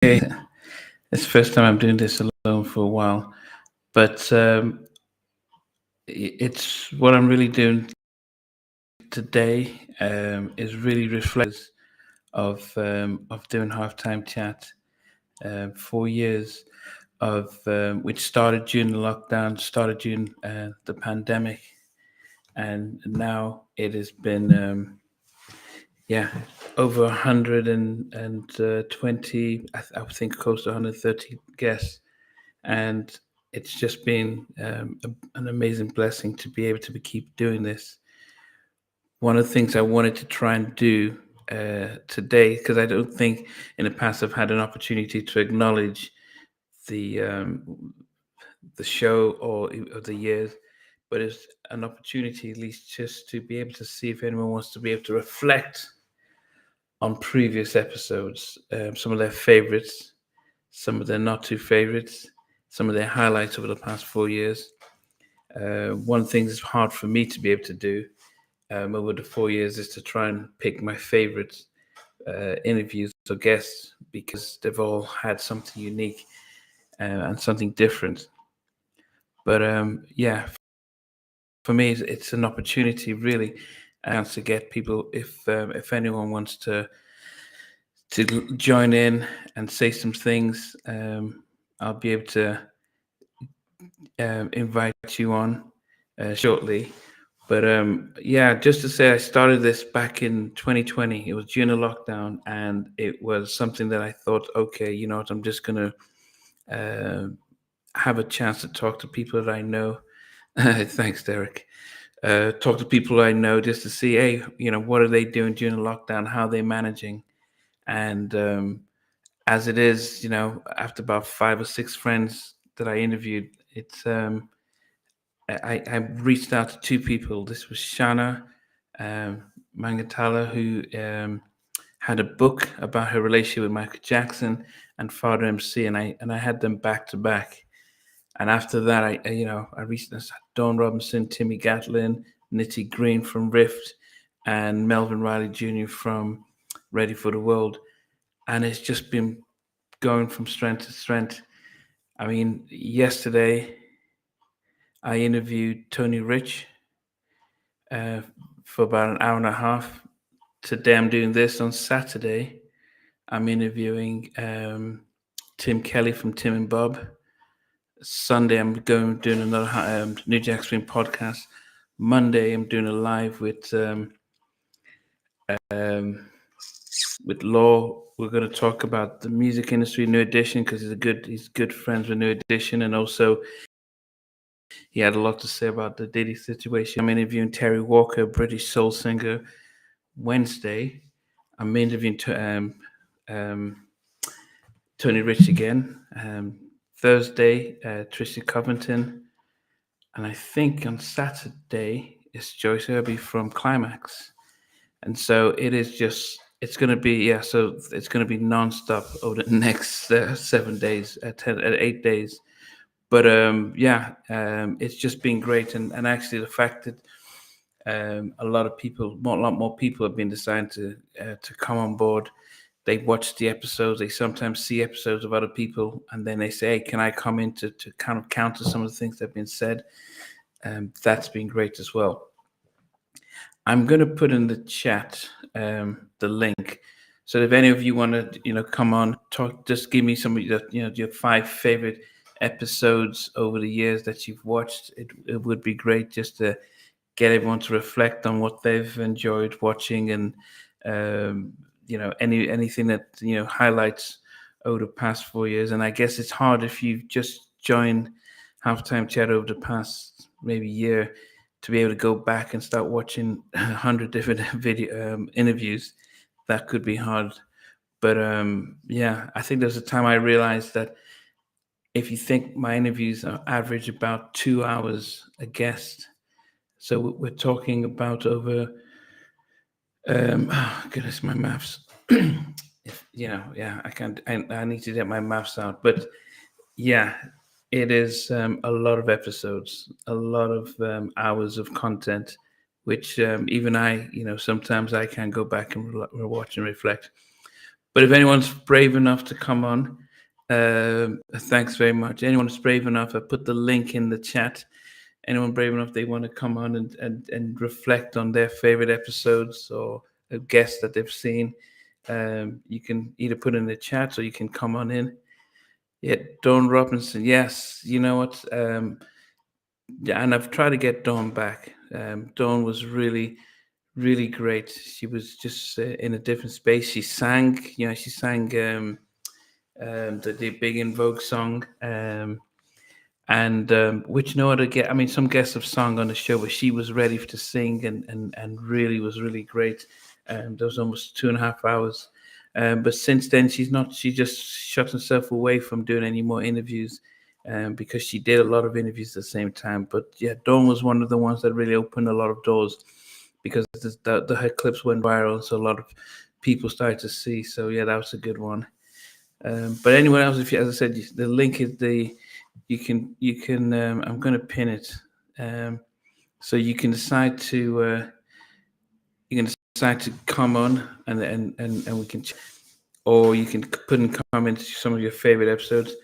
Hey, it's the first time I'm doing this alone for a while, but it's what I'm really doing today is really reflective of doing halftime chat. 4 years of which started during the lockdown, started during the pandemic, and now it has been yeah over 120. I think close to 130 guests, and it's just been an amazing blessing to be able to keep doing this. One of the things I wanted to try and do today, because I don't think in the past I've had an opportunity to acknowledge the um, the show or the years, but it's an opportunity at least just to be able to see if anyone wants to be able to reflect on previous episodes, some of their favorites, some of their not too favorites, some of their highlights over the past 4 years. One thing that's hard for me to be able to do over the 4 years is to try and pick my favorite interviews or guests because they've all had something unique and something different. But yeah, for me, it's an opportunity really, and to get people if anyone wants to join in and say some things, I'll be able to invite you on shortly. But yeah, just to say, I started this back in 2020. It was during the lockdown, and it was something that I thought, okay, you know what, I'm just gonna uh, have a chance to talk to people that I know. Thanks, Derek. Talk to people I know just to see, hey, you know, what are they doing during the lockdown? How are they managing? And as it is, you know, after about 5 or 6 friends that I interviewed, it's I reached out to two people. This was Shana Mangatala, who had a book about her relationship with Michael Jackson and Father MC, and I had them back to back. And after that, I reached out to Dawn Robinson, Timmy Gatlin, Nitty Green from Rift, and Melvin Riley Jr. from Ready for the World, and it's just been going from strength to strength. I mean, yesterday I interviewed Tony Rich uh, for about an hour and a half. Today I'm doing this on Saturday. I'm interviewing Tim Kelly from Tim and Bob. Sunday I'm going doing another New Jack Swing podcast. Monday I'm doing a live um, with Law. We're going to talk about the music industry, New Edition, because he's good friends with New Edition, and also he had a lot to say about the Diddy situation. I'm interviewing Terry Walker, British soul singer. Wednesday, I'm interviewing um, Tony Rich again. Thursday, Trisha Covington. And I think on Saturday, it's Joyce Irby from Climax. And so it's going to be, yeah, so it's going to be nonstop over the next 7 days, 8 days. But yeah, it's just been great. And actually, the fact that a lot more people have been deciding to come on board. They watch the episodes. They sometimes see episodes of other people, and then they say, "Hey, can I come in to kind of counter some of the things that have been said?" That's been great as well. I'm going to put in the chat the link. So if any of you want to, you know, come on, talk, just give me some of your, you know, your 5 favorite episodes over the years that you've watched. It would be great just to get everyone to reflect on what they've enjoyed watching, and you know, anything that, you know, highlights over the past 4 years. And I guess it's hard if you've just joined halftime chat over the past maybe year to be able to go back and start watching 100 different video interviews. That could be hard. But yeah, I think there's a time I realized that if you think my interviews are average about 2 hours a guest, so we're talking about over, oh goodness, my maths. If you know, yeah, I can't. I need to get my maths out, but yeah, it is a lot of episodes, a lot of hours of content, which even I, you know, sometimes I can go back and watch and reflect. But if anyone's brave enough to come on, thanks very much. Anyone who's brave enough, I put the link in the chat. Anyone brave enough they want to come on and reflect on their favorite episodes or a guest that they've seen, you can either put in the chat or you can come on in. Yeah, Dawn Robinson. Yes, you know what? Yeah, and I've tried to get Dawn back. Dawn was really, really great. She was just in a different space. She sang, she sang the big In Vogue song. And which no other get. I mean, some guests have sung on the show, but she was ready to sing and really was really great. There was almost 2.5 hours. But since then, she's not. She just shut herself away from doing any more interviews, because she did a lot of interviews at the same time. But yeah, Dawn was one of the ones that really opened a lot of doors because her clips went viral, so a lot of people started to see. So yeah, that was a good one. But anyone else, if you, as I said, the link is the you can I'm going to pin it, so you can decide to come on and we can or you can put in comments some of your favorite episodes.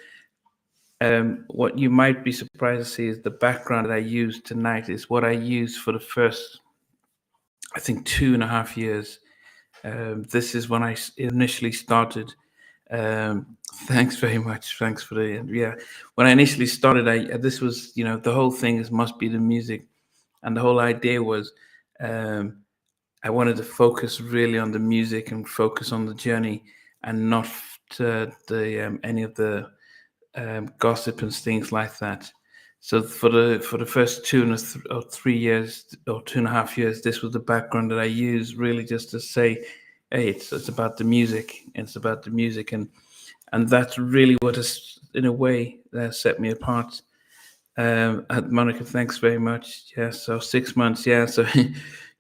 What you might be surprised to see is the background that I used tonight is what I used for the first, I think, 2.5 years. This is when I initially started. Thanks very much. Thanks for the yeah. When I initially started, I this was the whole thing is must be the music, and the whole idea was um, I wanted to focus really on the music and focus on the journey, and not to the any of the gossip and things like that. So for the first 2 or 3 years or 2.5 years, this was the background that I used really just to say, hey, it's about the music. It's about the music, and that's really what has, in a way, set me apart. Monica, thanks very much. Yeah, so 6 months. Yeah, so you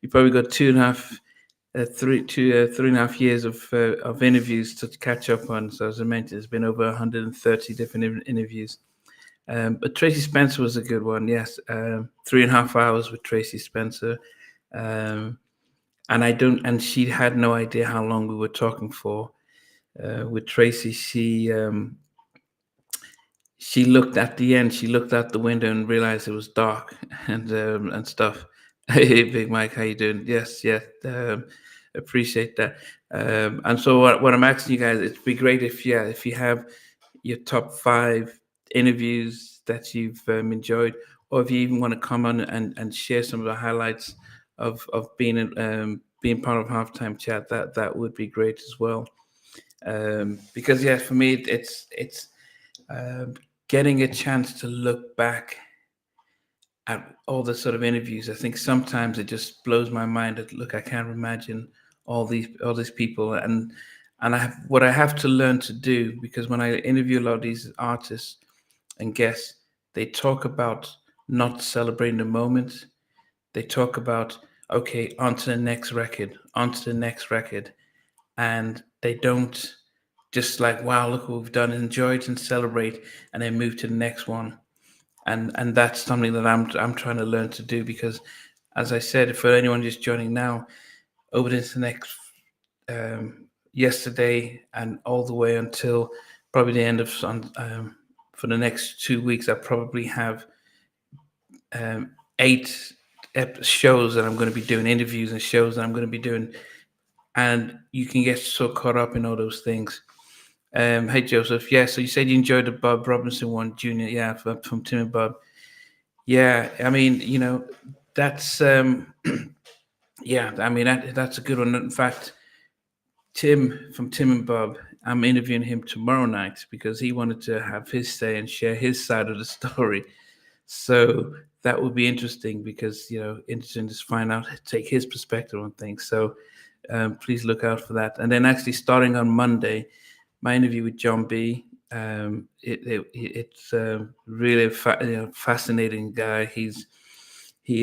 probably got 3.5 years of interviews to catch up on. So as I mentioned, it's been over 130 different interviews. But Tracy Spencer was a good one. Yes, 3.5 hours with Tracy Spencer, um, and she had no idea how long we were talking for. With Tracy, she looked at the end. She looked out the window and realized it was dark and stuff. Hey, Big Mike, how you doing? Yes, yeah, appreciate that. And so what I'm asking you guys, it'd be great if you have your top 5 interviews that you've enjoyed, or if you even want to come on and share some of the highlights of being part of halftime chat. That would be great as well. Because yeah, for me, it's um, getting a chance to look back at all the sort of interviews. I think sometimes it just blows my mind that look, I can't imagine all these people, and what I have to learn to do, because when I interview a lot of these artists and guests, they talk about not celebrating the moment. They talk about, okay, on to the next record, on to the next record, and they don't just like, wow, look what we've done, enjoy it and celebrate, and then move to the next one. And that's something that I'm trying to learn to do, because as I said, for anyone just joining now, over this next yesterday and all the way until probably the end of for the next 2 weeks, I probably have 8 shows that I'm going to be doing, interviews and shows that I'm going to be doing, and you can get so caught up in all those things. Hey Joseph, yeah. So you said you enjoyed the Bob Robinson one, Junior, yeah, from Tim and Bob. Yeah, I mean, that's yeah, I mean that's a good one. In fact, Tim from Tim and Bob, I'm interviewing him tomorrow night because he wanted to have his say and share his side of the story. So that would be interesting because interesting to find out, take his perspective on things. So please look out for that. And then actually starting on Monday, my interview with John B. It's really fascinating guy. He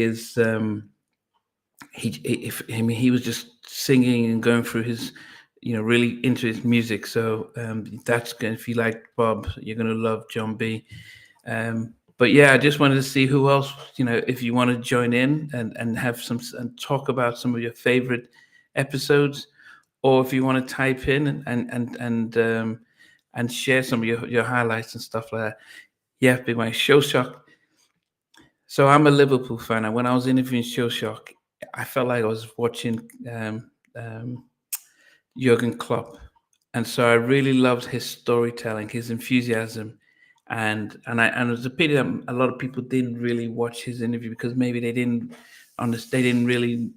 is I mean, he was just singing and going through his really into his music. So that's good. If you like Bob, you're gonna love John B. But yeah, I just wanted to see who else, if you want to join in and have some and talk about some of your favorite episodes, or if you want to type in and share some of your highlights and stuff like that. Yeah, be my show shock. So I'm a Liverpool fan, and when I was interviewing Show Shock, I felt like I was watching um, Jurgen Klopp, and so I really loved his storytelling, his enthusiasm, and it was a pity that a lot of people didn't really watch his interview because maybe they didn't understand, they didn't really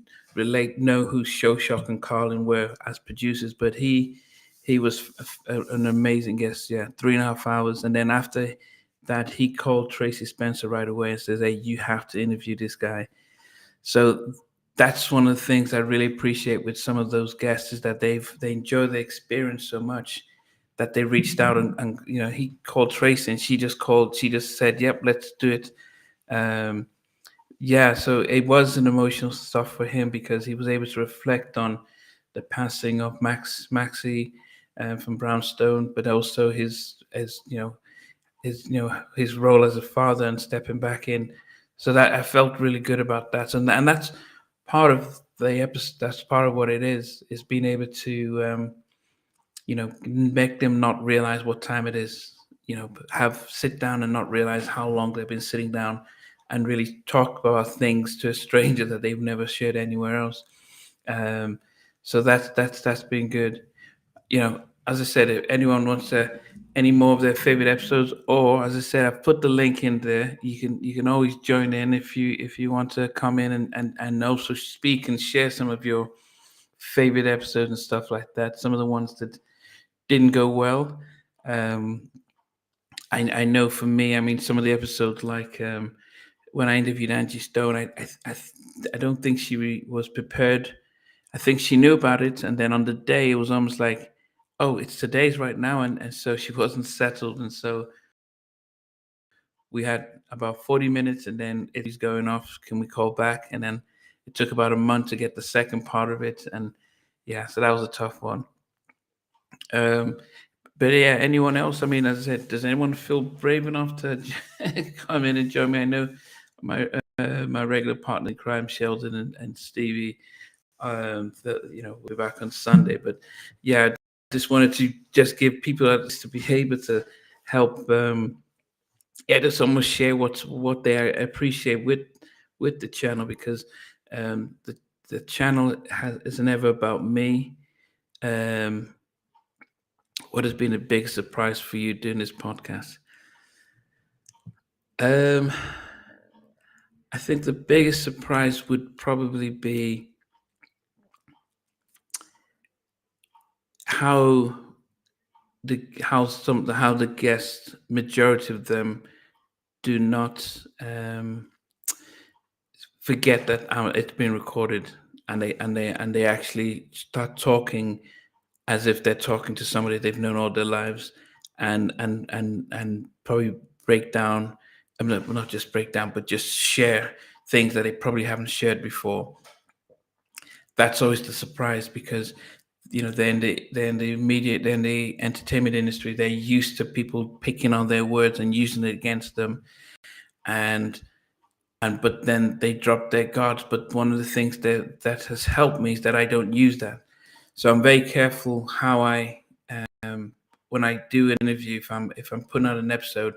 know who Show Shock and Carlin were as producers, but he was an amazing guest. Yeah, 3.5 hours, and then after that, he called Tracy Spencer right away and says, "Hey, you have to interview this guy." So that's one of the things I really appreciate with some of those guests is that they enjoy the experience so much that they reached out and he called Tracy and she just said, "Yep, let's do it." Um, yeah, so it was an emotional stuff for him because he was able to reflect on the passing of Maxie from Brownstone, but also his role as a father and stepping back in. So that I felt really good about that, and that's part of the episode. That's part of what it is being able to make them not realize what time it is. Have sit down and not realize how long they've been sitting down, and really talk about things to a stranger that they've never shared anywhere else. Um, so that's been good. As I said, if anyone wants any more of their favorite episodes, or as I said, I've put the link in there. You can always join in if you want to come in and also speak and share some of your favorite episodes and stuff like that. Some of the ones that didn't go well. Um, I know for me, I mean, some of the episodes like when I interviewed Angie Stone, I don't think she was prepared. I think she knew about it, and then on the day, it was almost like, oh, it's today's right now, and so she wasn't settled, and so we had about 40 minutes, and then it's going off. Can we call back? And then it took about a month to get the second part of it, and yeah, so that was a tough one. Um, but yeah, anyone else? I mean, as I said, does anyone feel brave enough to come in and join me? I know my regular partner in crime, Sheldon and Stevie. That we're back on Sunday, but yeah, I just wanted to just give people to be able to help. Just almost share what they appreciate with the channel because the channel isn't ever about me. Um, what has been a big surprise for you doing this podcast? Um, I think the biggest surprise would probably be how how the guests, majority of them, do not forget that it's been recorded, and they actually start talking as if they're talking to somebody they've known all their lives, and probably break down. I mean, not just break down, but just share things that they probably haven't shared before. That's always the surprise because they're in the entertainment industry. They're used to people picking on their words and using it against them, and but then they drop their guards. But one of the things that has helped me is that I don't use that. So I'm very careful how I when I do an interview. If I'm putting out an episode,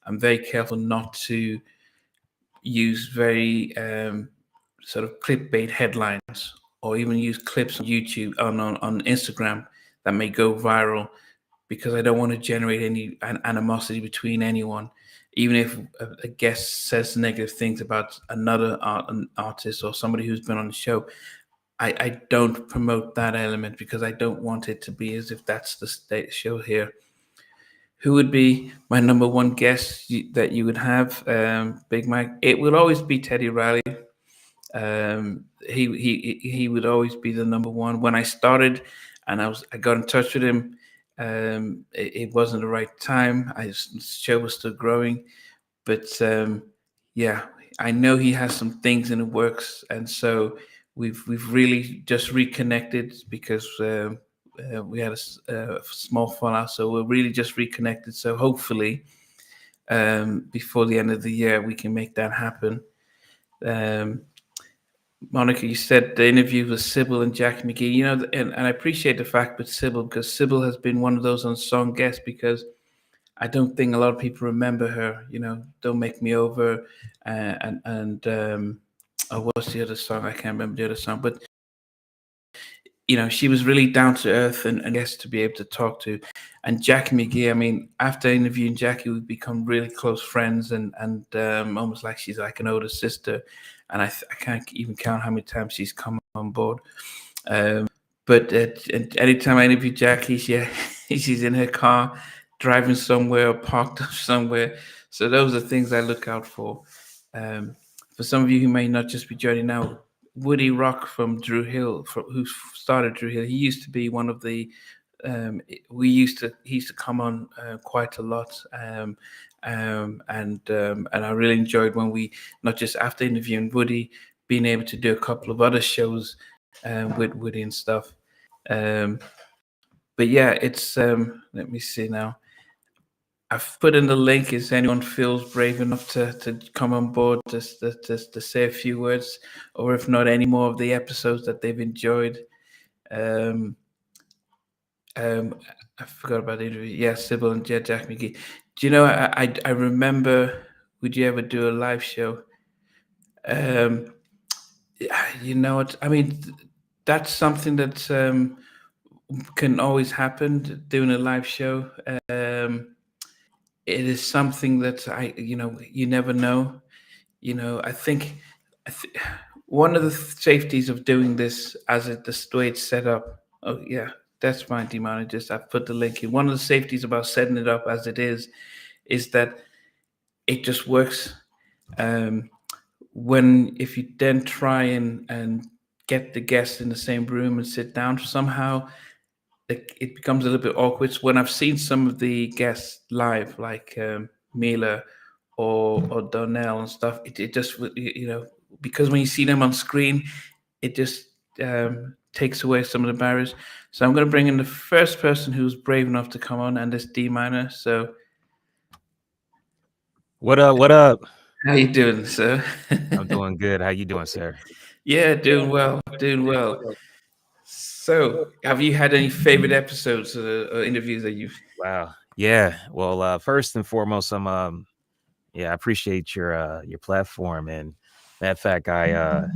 I'm very careful not to use very sort of clickbait headlines or even use clips on YouTube on Instagram that may go viral because I don't want to generate any animosity between anyone. Even if a guest says negative things about another an artist or somebody who's been on the show, I don't promote that element because I don't want it to be as if that's the state show here. Who would be my number one guest that you would have, Big Mike? It will always be Teddy Riley. He would always be the number one. When I started, and I got in touch with him. It wasn't the right time. The show was still growing, but yeah, I know he has some things in the works, and so we've really just reconnected because we had a small fallout. So we're really just reconnected. So hopefully, before the end of the year, we can make that happen. Um, Monica, you said the interview with Sybil and Jackie McGee. And I appreciate the fact with Sybil because Sybil has been one of those unsung guests because I don't think a lot of people remember her. Don't Make Me Over, and oh, what's the other song? I can't remember the other song, but she was really down to earth and guest to be able to talk to. And Jackie McGee, I mean, after interviewing Jackie, we've become really close friends and almost like she's like an older sister. And I can't even count how many times she's come on board. But anytime I interview Jackie, she's in her car driving somewhere or parked up somewhere. So those are things I look out for. Um, for some of you who may not just be joining now, Woody Rock from Drew Hill, who started Drew Hill, he used to be one of the. He used to come on quite a lot, and I really enjoyed when we not just after interviewing Woody, being able to do a couple of other shows with Woody and stuff. Um, but yeah, it's let me see now. I've put in the link. Is anyone feels brave enough to come on board to say a few words, or if not, any more of the episodes that they've enjoyed? Um, um, I forgot about the interview. Yeah, Sybil and Jack McGee. Do you know? I remember. Would you ever do a live show? Um, you know what? I mean, that's something that can always happen. Doing a live show. It is something that you never know. I think I th- one of the safeties of doing this the way it's set up. Oh yeah, that's fine, demonologist. I've put the link in. One of the safeties about setting it up as it is that it just works. Um, when if you then try and get the guests in the same room and sit down, somehow it becomes a little bit awkward. So when I've seen some of the guests live, like Mila or Donnell and stuff, it just because when you see them on screen, it just takes away some of the barriers. So I'm going to bring in the first person who's brave enough to come on, and this D minor. So What up? What up? how you doing, sir? I'm doing good. How you doing, sir? Yeah, doing well, doing well. So, have you had any favorite episodes or interviews that you've? Wow. Yeah. Well, first and foremost, yeah, I appreciate your platform. And matter of fact, I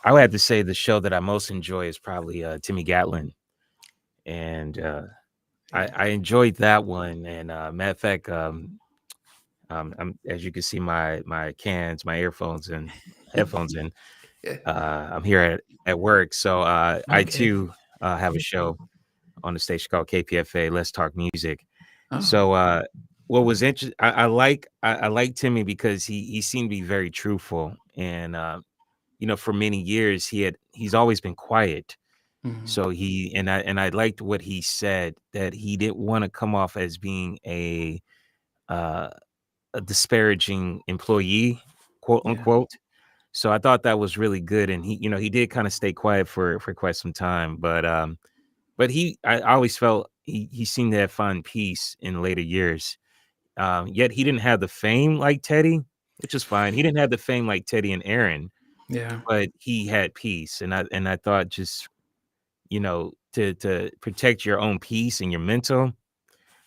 would have to say the show that I most enjoy is probably Timmy Gatlin. And I enjoyed that one. And matter of fact, as you can see my cans, my earphones and headphones and Yeah. I'm here at work. So I Okay. too have a show on the station called KPFA, Let's Talk Music. Oh, So what was interesting, I like Timmy because he seemed to be very truthful, and for many years he's always been quiet. mhm. So I liked what he said, that he didn't want to come off as being uh, a disparaging employee, quote Yeah, unquote. So I thought that was really good, and he did kind of stay quiet for quite some time, but I always felt he seemed to have found peace in later years. Yet he didn't have the fame like Teddy, which is fine. He didn't have the fame like Teddy and Aaron, yeah, but he had peace, and I thought, just to protect your own peace and your mental,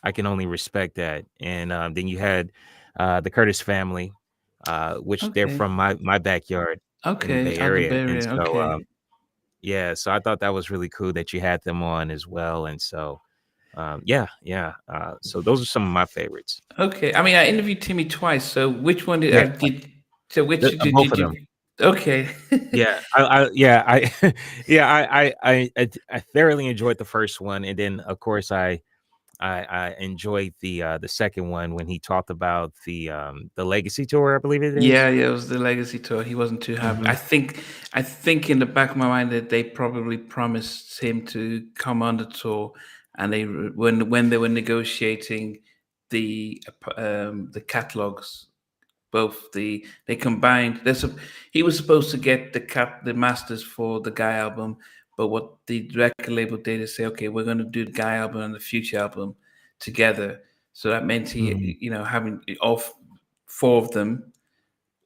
I can only respect that. And then you had the Curtis family, which they're okay, from my backyard in the okay. Bay Other Area, and barrier, so okay, yeah, so I thought that was really cool that you had them on as well, and so yeah, yeah. So those are some of my favorites. okay. I mean, I interviewed Timmy twice. So which one did Yeah, I did? So which both did of you? them. Okay, Yeah, yeah, yeah, I thoroughly enjoyed the first one, and then of course I enjoyed the second one when he talked about the Legacy tour, I believe it yeah, is. yeah. It was the legacy tour. He wasn't too happy. Mm-hmm. I think in the back of my mind that they probably promised him to come on the tour, and when they were negotiating the catalogs, both they combined. He was supposed to get the masters for the Guy album, but what the record label did is say, okay, we're going to do the Guy album and the Future album together. So that meant Mm-hmm. having all four of them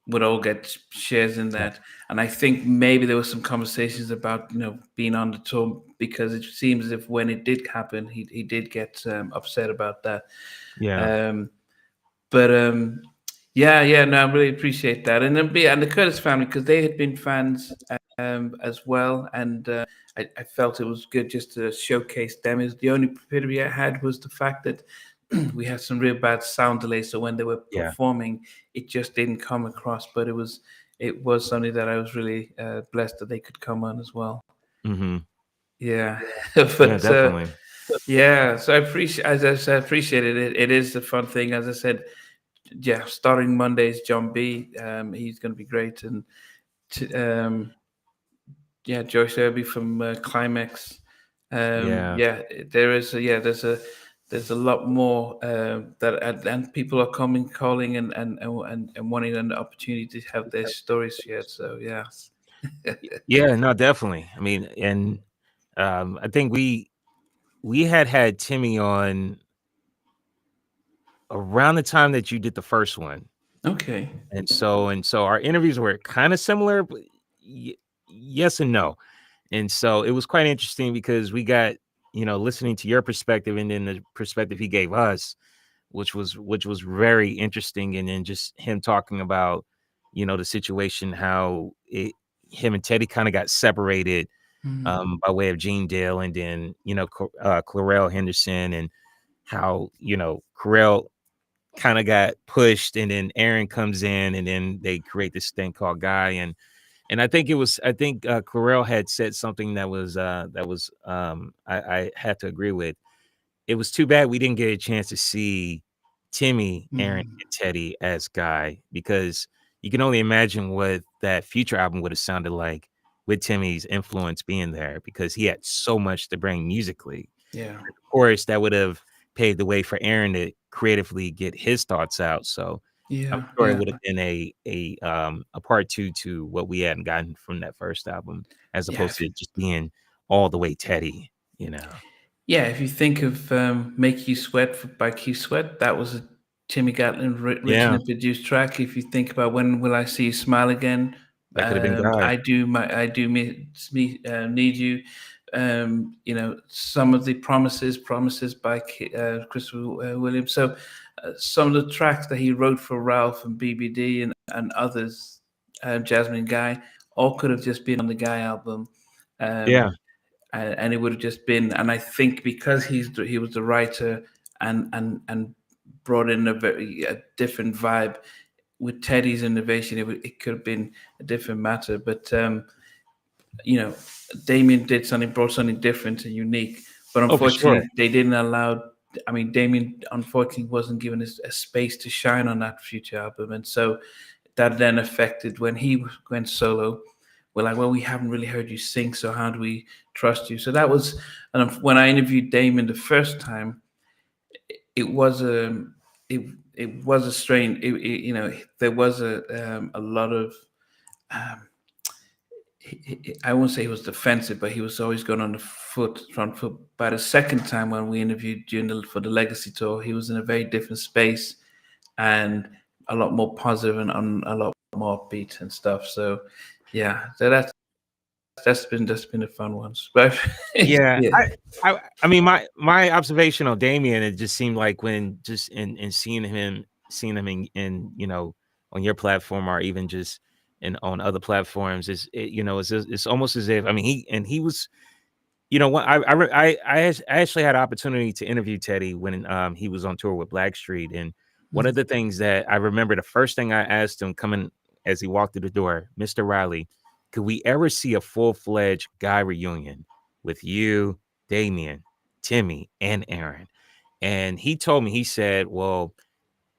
would all get shares in Yeah. that. And I think maybe there was some conversations about being on the tour, because it seems as if when it did happen, he did get upset about that. Yeah. Um, but yeah, yeah, no, I really appreciate that, and then and the Curtis family, because they had been fans as well, and I felt it was good just to showcase them. Is the only pity I had was the fact that we had some real bad sound delays, so when they were Yeah. performing, it just didn't come across. But it was something that I was really blessed that they could come on as well. Hmm. Yeah, Yeah, but definitely. yeah, so I appreciate, as I said, I appreciate it. It is a fun thing, as I said. Yeah, starting Monday is John B. He's going to be great, and t- um, yeah, Joyce Irby from Climax. Yeah. Yeah, there is. There's a lot more that and people are coming, calling, and wanting an opportunity to have their stories shared. So yeah, Yeah, no, definitely. I mean, and I think we had Timmy on around the time that you did the first one. okay. And so our interviews were kind of similar, but y- yes and no. And so it was quite interesting because we got, listening to your perspective and then the perspective he gave us, which was very interesting. And then just him talking about, the situation, how him and Teddy kind of got separated Mm, by way of Gene Dale, and then, Clarell Henderson, and how, Clarell kind of got pushed, and then Aaron comes in, and then they create this thing called Guy. And I think Clarell had said something that was I had to agree with. It was too bad we didn't get a chance to see Timmy, Aaron, mm, and Teddy as Guy, because you can only imagine what that future album would have sounded like with Timmy's influence being there, because he had so much to bring musically. yeah, Of course, that would have paved the way for Aaron to creatively get his thoughts out. So I'm yeah, sure it yeah, would have been a part two to what we hadn't gotten from that first album, as yeah. opposed to just being all the way Teddy, you know. Yeah, if you think of "Make You Sweat" by Keith Sweat, that was a Timmy Gatlin written Yeah, and produced track. If you think about "When Will I See You Smile Again," that could have been Guy. Need You. Some of the Promises by Christopher Williams. So some of the tracks that he wrote for Ralph and BBD and others, Jasmine Guy, all could have just been on the Guy album. Um, Yeah. and it would have just been. And I think because he was the writer and brought in a different vibe with Teddy's innovation, it could have been a different matter. But you know, Damien did something, brought something different and unique. But Oh, for sure. unfortunately, they didn't allow. I mean, Damien unfortunately wasn't given a space to shine on that future album, and so that then affected when he went solo. We're like, well, we haven't really heard you sing, so how do we trust you? So that was, and when I interviewed Damon the first time, it was a, it was a strain. There was a lot of, um, I won't say he was defensive, but he was always going on the front foot. By the second time when we interviewed for the Legacy tour, he was in a very different space and a lot more positive and on a lot more upbeat and stuff. So yeah, so that's been a fun one. But Yeah, yeah, I mean, my observation on Damien, it just seemed like when just in seeing him in on your platform, or even just in on other platforms, it's almost as if, I mean, he was, when I actually had an opportunity to interview Teddy when he was on tour with Blackstreet. And one of the things that I remember, the first thing I asked him coming as he walked through the door, Mr. Riley, could we ever see a full-fledged Guy reunion with you, Damien, Timmy, and Aaron? And he told me, he said, well,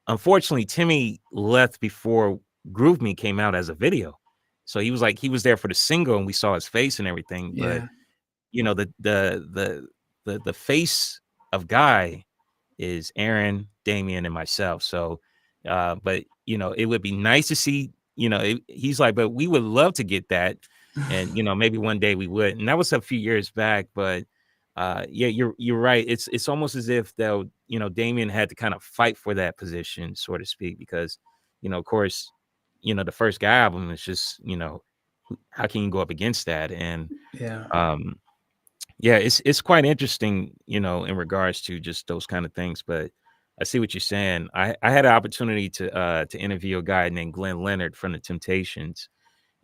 unfortunately, Timmy left before Groove Me came out as a video. So he was like, he was there for the single and we saw his face and everything. But yeah, the face of Guy is Aaron, Damien, and myself. So, but it would be nice to see. He's like, but we would love to get that, and maybe one day we would. And that was a few years back, but yeah, you're right. It's almost as if though Damien had to kind of fight for that position, so to speak, because of course, the first guy album is just, how can you go up against that? And Yeah. um yeah, it's quite interesting, in regards to just those kind of things. But I see what you're saying. I had an opportunity to interview a guy named Glenn Leonard from the Temptations,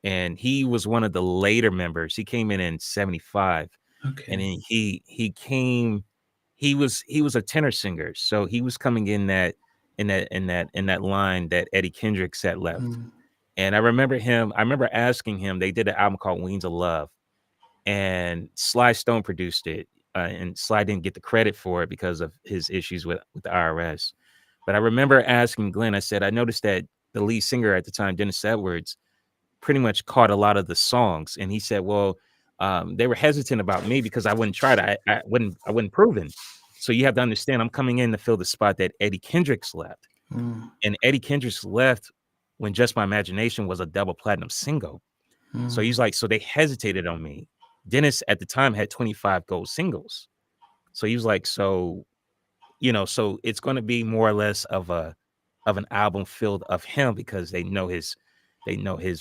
and he was one of the later members. He came in 75, and Okay. then he was a tenor singer, so he was coming in that line that Eddie Kendricks had left. Mm, And I remember asking him, they did an album called Wings of Love, and Sly Stone produced it, and Sly didn't get the credit for it because of his issues with the IRS. But I remember asking Glenn, I said, I noticed that the lead singer at the time, Dennis Edwards, pretty much caught a lot of the songs. And he said, well, they were hesitant about me because I wouldn't try to, I wasn't proven. So you have to understand, I'm coming in to fill the spot that Eddie Kendricks left. mm, And Eddie Kendricks left when Just My Imagination was a double platinum single. So mm. he's like, so they hesitated on me. Dennis at the time had 25 gold singles. So he was like, so it's going to be more or less of an album filled of him because they know his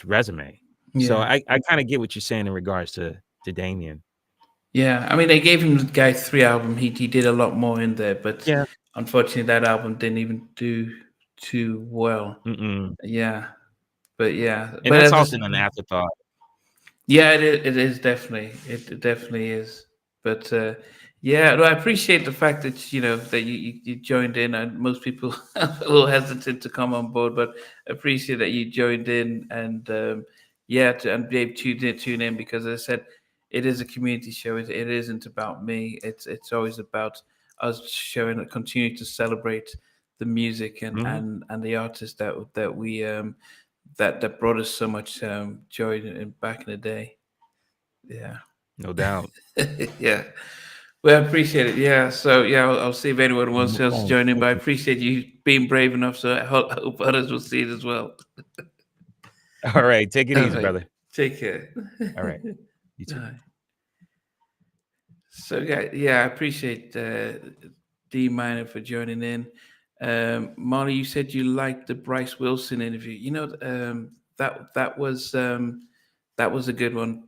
resume. So Yeah. I kind of get what you're saying in regards to Damien. Yeah. I mean, they gave him the guy 3 album. He did a lot more in there, but Yeah. unfortunately, that album didn't even do too well. Mm-mm. Yeah. But yeah. And But that's as I, often an afterthought. yeah, it is definitely. It definitely is. But yeah, no, I appreciate the fact that that you joined in. And most people are a little hesitant to come on board, but I appreciate that you joined in and yeah, and be able to tune in because, as I said, it is a community show. It isn't about me. It's always about us showing, continue to celebrate the music Hmm. and the artists that we that brought us so much joy back in the day. Yeah. No doubt. Yeah. Well, I appreciate it. Yeah. So yeah, I'll see if anyone wants No else to problem. join in, Thank but I you. appreciate you being brave enough. So I hope others will see it as well. All right. Take it All easy, right. brother. Take care. All right. You All too. right. So yeah, I appreciate D Minor for joining in. Molly, you said you liked the Bryce Wilson interview. That was a good one,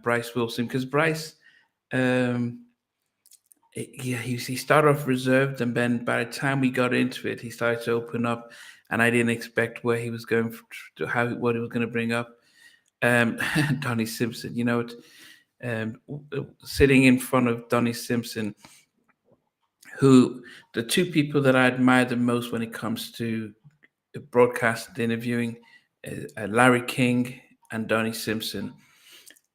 Bryce Wilson, because Bryce, um, yeah, he started off reserved, and then by the time we got into it, he started to open up, and I didn't expect where he was going to how what he was going to bring up. Um, Donnie Simpson, sitting in front of Donnie Simpson, who the two people that I admire the most when it comes to broadcast and interviewing, Larry King and Donnie Simpson.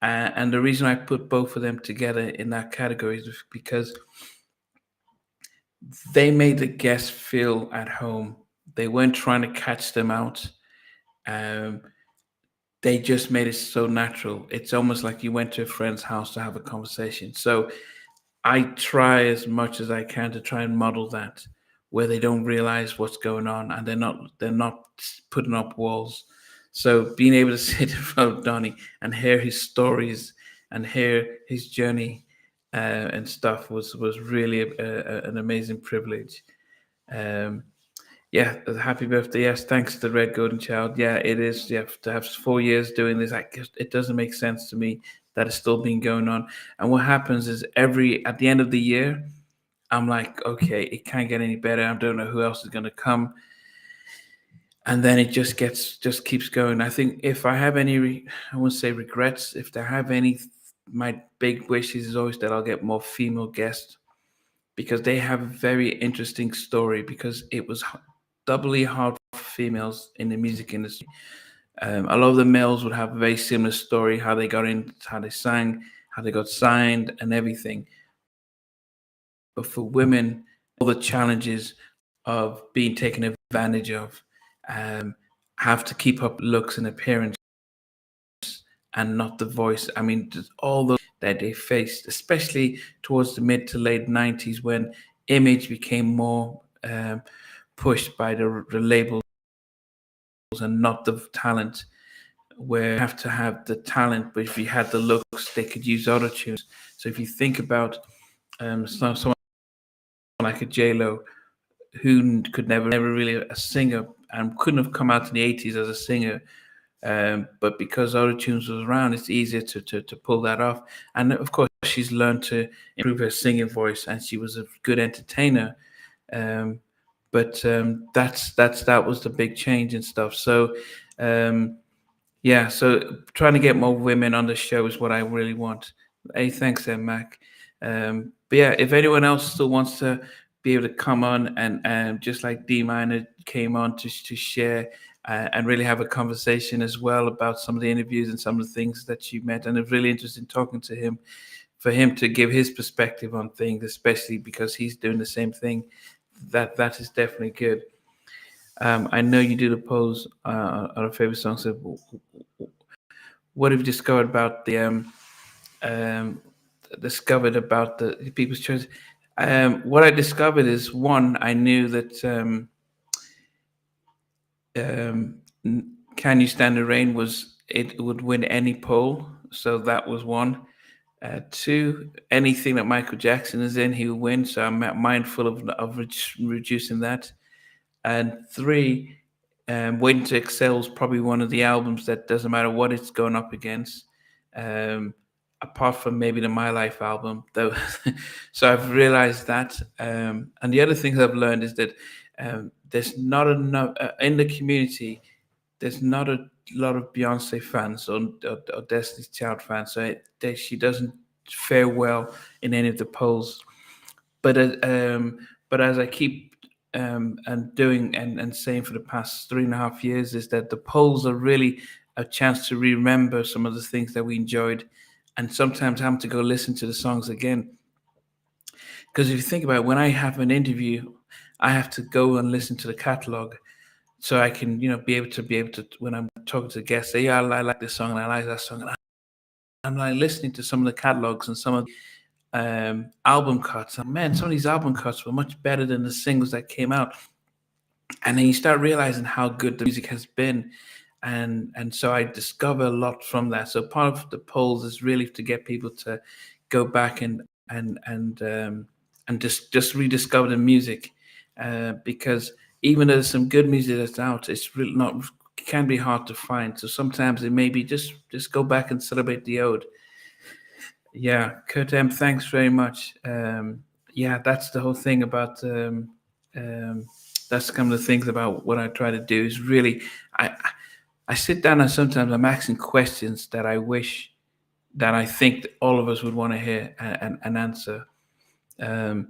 And the reason I put both of them together in that category is because they made the guests feel at home. They weren't trying to catch them out. Um, they just made it so natural. It's almost like you went to a friend's house to have a conversation. So I try as much as I can to try and model that, where they don't realize what's going on and they're not putting up walls. So being able to sit in front of Donnie and hear his stories and hear his journey and stuff was really an amazing privilege. Um, yeah, happy birthday. Yes, thanks to the Red Golden Child. Yeah, it is. Yeah, to have 4 years doing this, it doesn't make sense to me that it's still been going on. And what happens is at the end of the year, I'm like, okay, it can't get any better. I don't know who else is going to come, and then it just keeps going. I think if I have any, I won't say regrets. If I have any, my big wishes is always that I'll get more female guests because they have a very interesting story because it was doubly hard for females in the music industry. A lot of the males would have a very similar story, how they got in, how they sang, how they got signed, and everything. But for women, all the challenges of being taken advantage of, um, have to keep up looks and appearance and not the voice. I mean, just all those that they faced, especially towards the mid to late 90s when image became more pushed by the labels and not the talent, where you have to have the talent, but if you had the looks, they could use auto tunes. So if you think about someone like a J Lo, who could never really a singer and couldn't have come out in the 80s as a singer. But because autotunes was around, it's easier to pull that off. And of course, she's learned to improve her singing voice, and she was a good entertainer. Um, but that was the big change and stuff. So um, yeah, so trying to get more women on the show is what I really want. Hey, thanks, there, Mac. But yeah, if anyone else still wants to be able to come on and just like D Minor came on to share and really have a conversation as well about some of the interviews and some of the things that you met, and it's really interesting talking to him for him to give his perspective on things, especially because he's doing the same thing. That is definitely good. I know you do the polls on our favorite songs. So what have you discovered about the um, discovered about the people's choice? What I discovered is one, I knew that "Can You Stand the Rain" was it would win any poll, so that was one. Two, anything that Michael Jackson is in, he will win. So I'm mindful of reducing that. And three, Waiting to Excel is probably one of the albums that doesn't matter what it's going up against, um, apart from maybe the My Life album. Though, so I've realized that. And the other things I've learned is that there's not enough in the community. There's not a lot of Beyonce fans or Destiny's Child fans, so she doesn't fare well in any of the polls. But as I keep and doing and saying for the past 3.5 years, is that the polls are really a chance to remember some of the things that we enjoyed, and sometimes having to go listen to the songs again. Because if you think about it, when I have an interview, I have to go and listen to the catalog so I can, be able to when I'm talking to guests, say, yeah, I like this song and I like that song, and I'm like listening to some of the catalogs and some of album cuts. And man, some of these album cuts were much better than the singles that came out. And then you start realizing how good the music has been, and so I discover a lot from that. So part of the polls is really to get people to go back and just rediscover the music, because even though there's some good music that's out, it's really not can be hard to find. So sometimes it may be just go back and celebrate the old. Yeah, Kurt M, thanks very much. Yeah, that's the whole thing about um, that's kind of the things about what I try to do is really I sit down and sometimes I'm asking questions that I wish that I think that all of us would want to hear and answer. Um,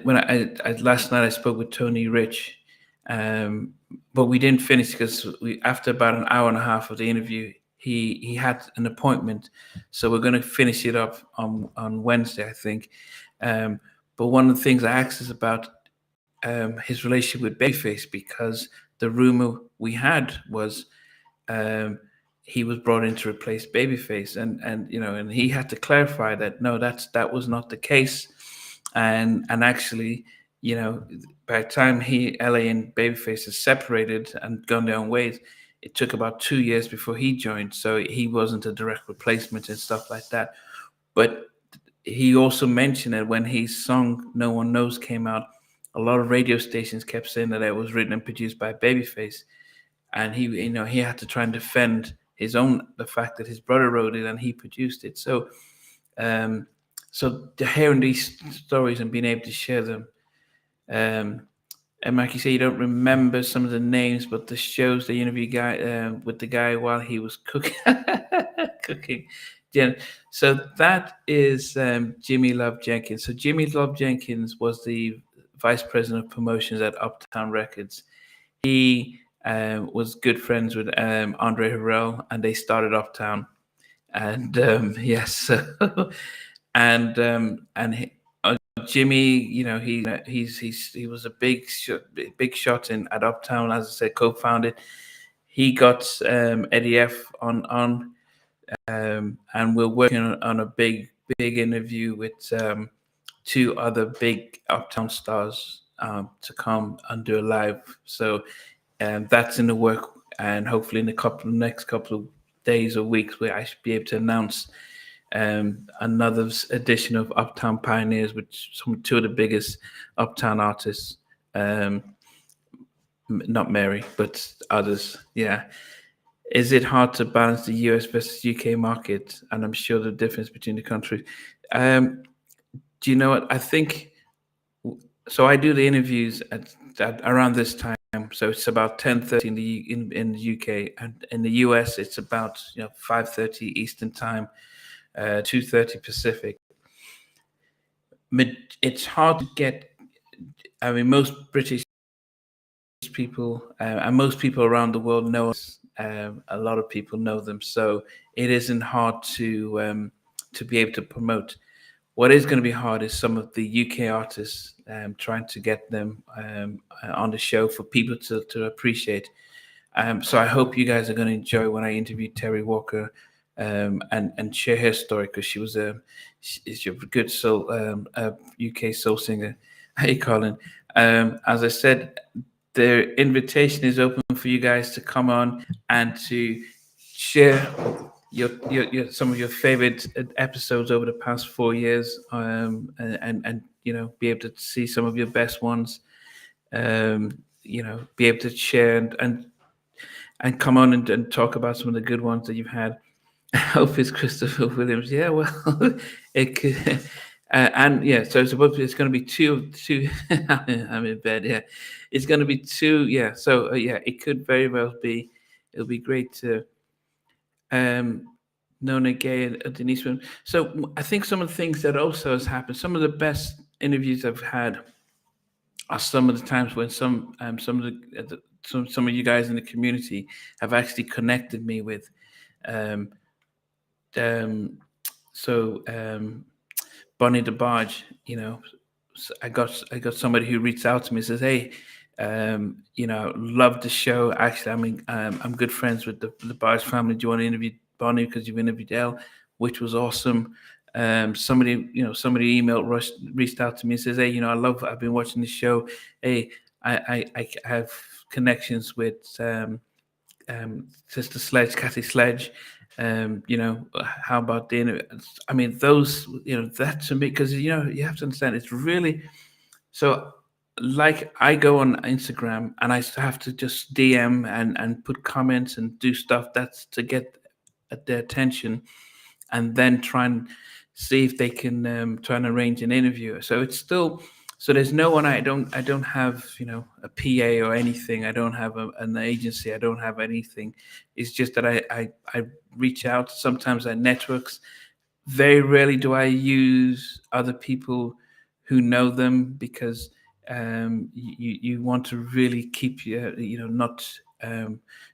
when I last night I spoke with Tony Rich, um, but we didn't finish because we after about an hour and a half of the interview, he had an appointment, so we're going to finish it up on Wednesday, I think. Um, but one of the things I asked is about his relationship with Babyface, because the rumor we had was um, he was brought in to replace Babyface, and he had to clarify that no, that was not the case, and actually, by the time LA and Babyface is separated and gone their own ways, it took about 2 years before he joined, so he wasn't a direct replacement and stuff like that. But he also mentioned that when his song "No One Knows" came out, a lot of radio stations kept saying that it was written and produced by Babyface, and he had to try and defend the fact that his brother wrote it and he produced it. So um, so hearing these stories and being able to share them, um, and like you say, you don't remember some of the names, but the shows, the interview guy with the guy while he was cooking, cooking. Yeah. So that is Jimmy Love Jenkins. So Jimmy Love Jenkins was the vice president of promotions at Uptown Records. He was good friends with Andre Harrell, and they started Uptown. And yes, and Jimmy, he was a big shot in at Uptown. As I said, co-founded. He got Eddie F on, and we're working on a big interview with two other big Uptown stars to come and do a live. So that's in the work, and hopefully in the next couple of days or weeks, where I should be able to announce another edition of Uptown Pioneers with two of the biggest Uptown artists. Um, not Mary, but others. Yeah. Is it hard to balance the US versus UK market? And I'm sure the difference between the countries. Um, do you know what? I think so. I do the interviews at around this time. So it's about 10:30 in the UK, and in the US it's about 5:30 Eastern time, 2:30 Pacific. It's hard to get. I mean, most British people and most people around the world know us. A lot of people know them, so it isn't hard to be able to promote. What is going to be hard is some of the UK artists, trying to get them on the show for people to appreciate. So I hope you guys are going to enjoy when I interviewed Terry Walker, and share her story, because she's a good soul, UK soul singer. Hey, Colin. As I said, the invitation is open for you guys to come on and to share your some of your favorite episodes over the past 4 years, and be able to see some of your best ones. Be able to share and come on and talk about some of the good ones that you've had. I hope it's Christopher Williams. Yeah, well, it could. And yeah, so it's going to be two. I'm in bed. Yeah, it's going to be two. Yeah, so yeah, it could very well be. It'll be great to um, Nona Gay and Denise. So I think some of the things that also has happened. Some of the best interviews I've had are some of the times when some of some of you guys in the community have actually connected me with. Um, um, so Bonnie the Barge, I got somebody who reached out to me and says, "Hey, love the show. Actually, I mean, I'm good friends with the Barge family. Do you want to interview Bonnie because you've interviewed Elle, which was awesome." Somebody reached out to me and says, "Hey, I've been watching the show. Hey, I have connections with Sister Sledge, Kathy Sledge. How about dinner?" I mean, those, that to me, because you have to understand, it's really so. Like, I go on Instagram and I have to just DM and put comments and do stuff that's to get at their attention, and then try and see if they can try and arrange an interview. So it's still, so there's no one. I don't have a PA or anything. I don't have an agency. I don't have anything. It's just that I reach out. Sometimes I networks. Very rarely do I use other people who know them, because you want to really keep not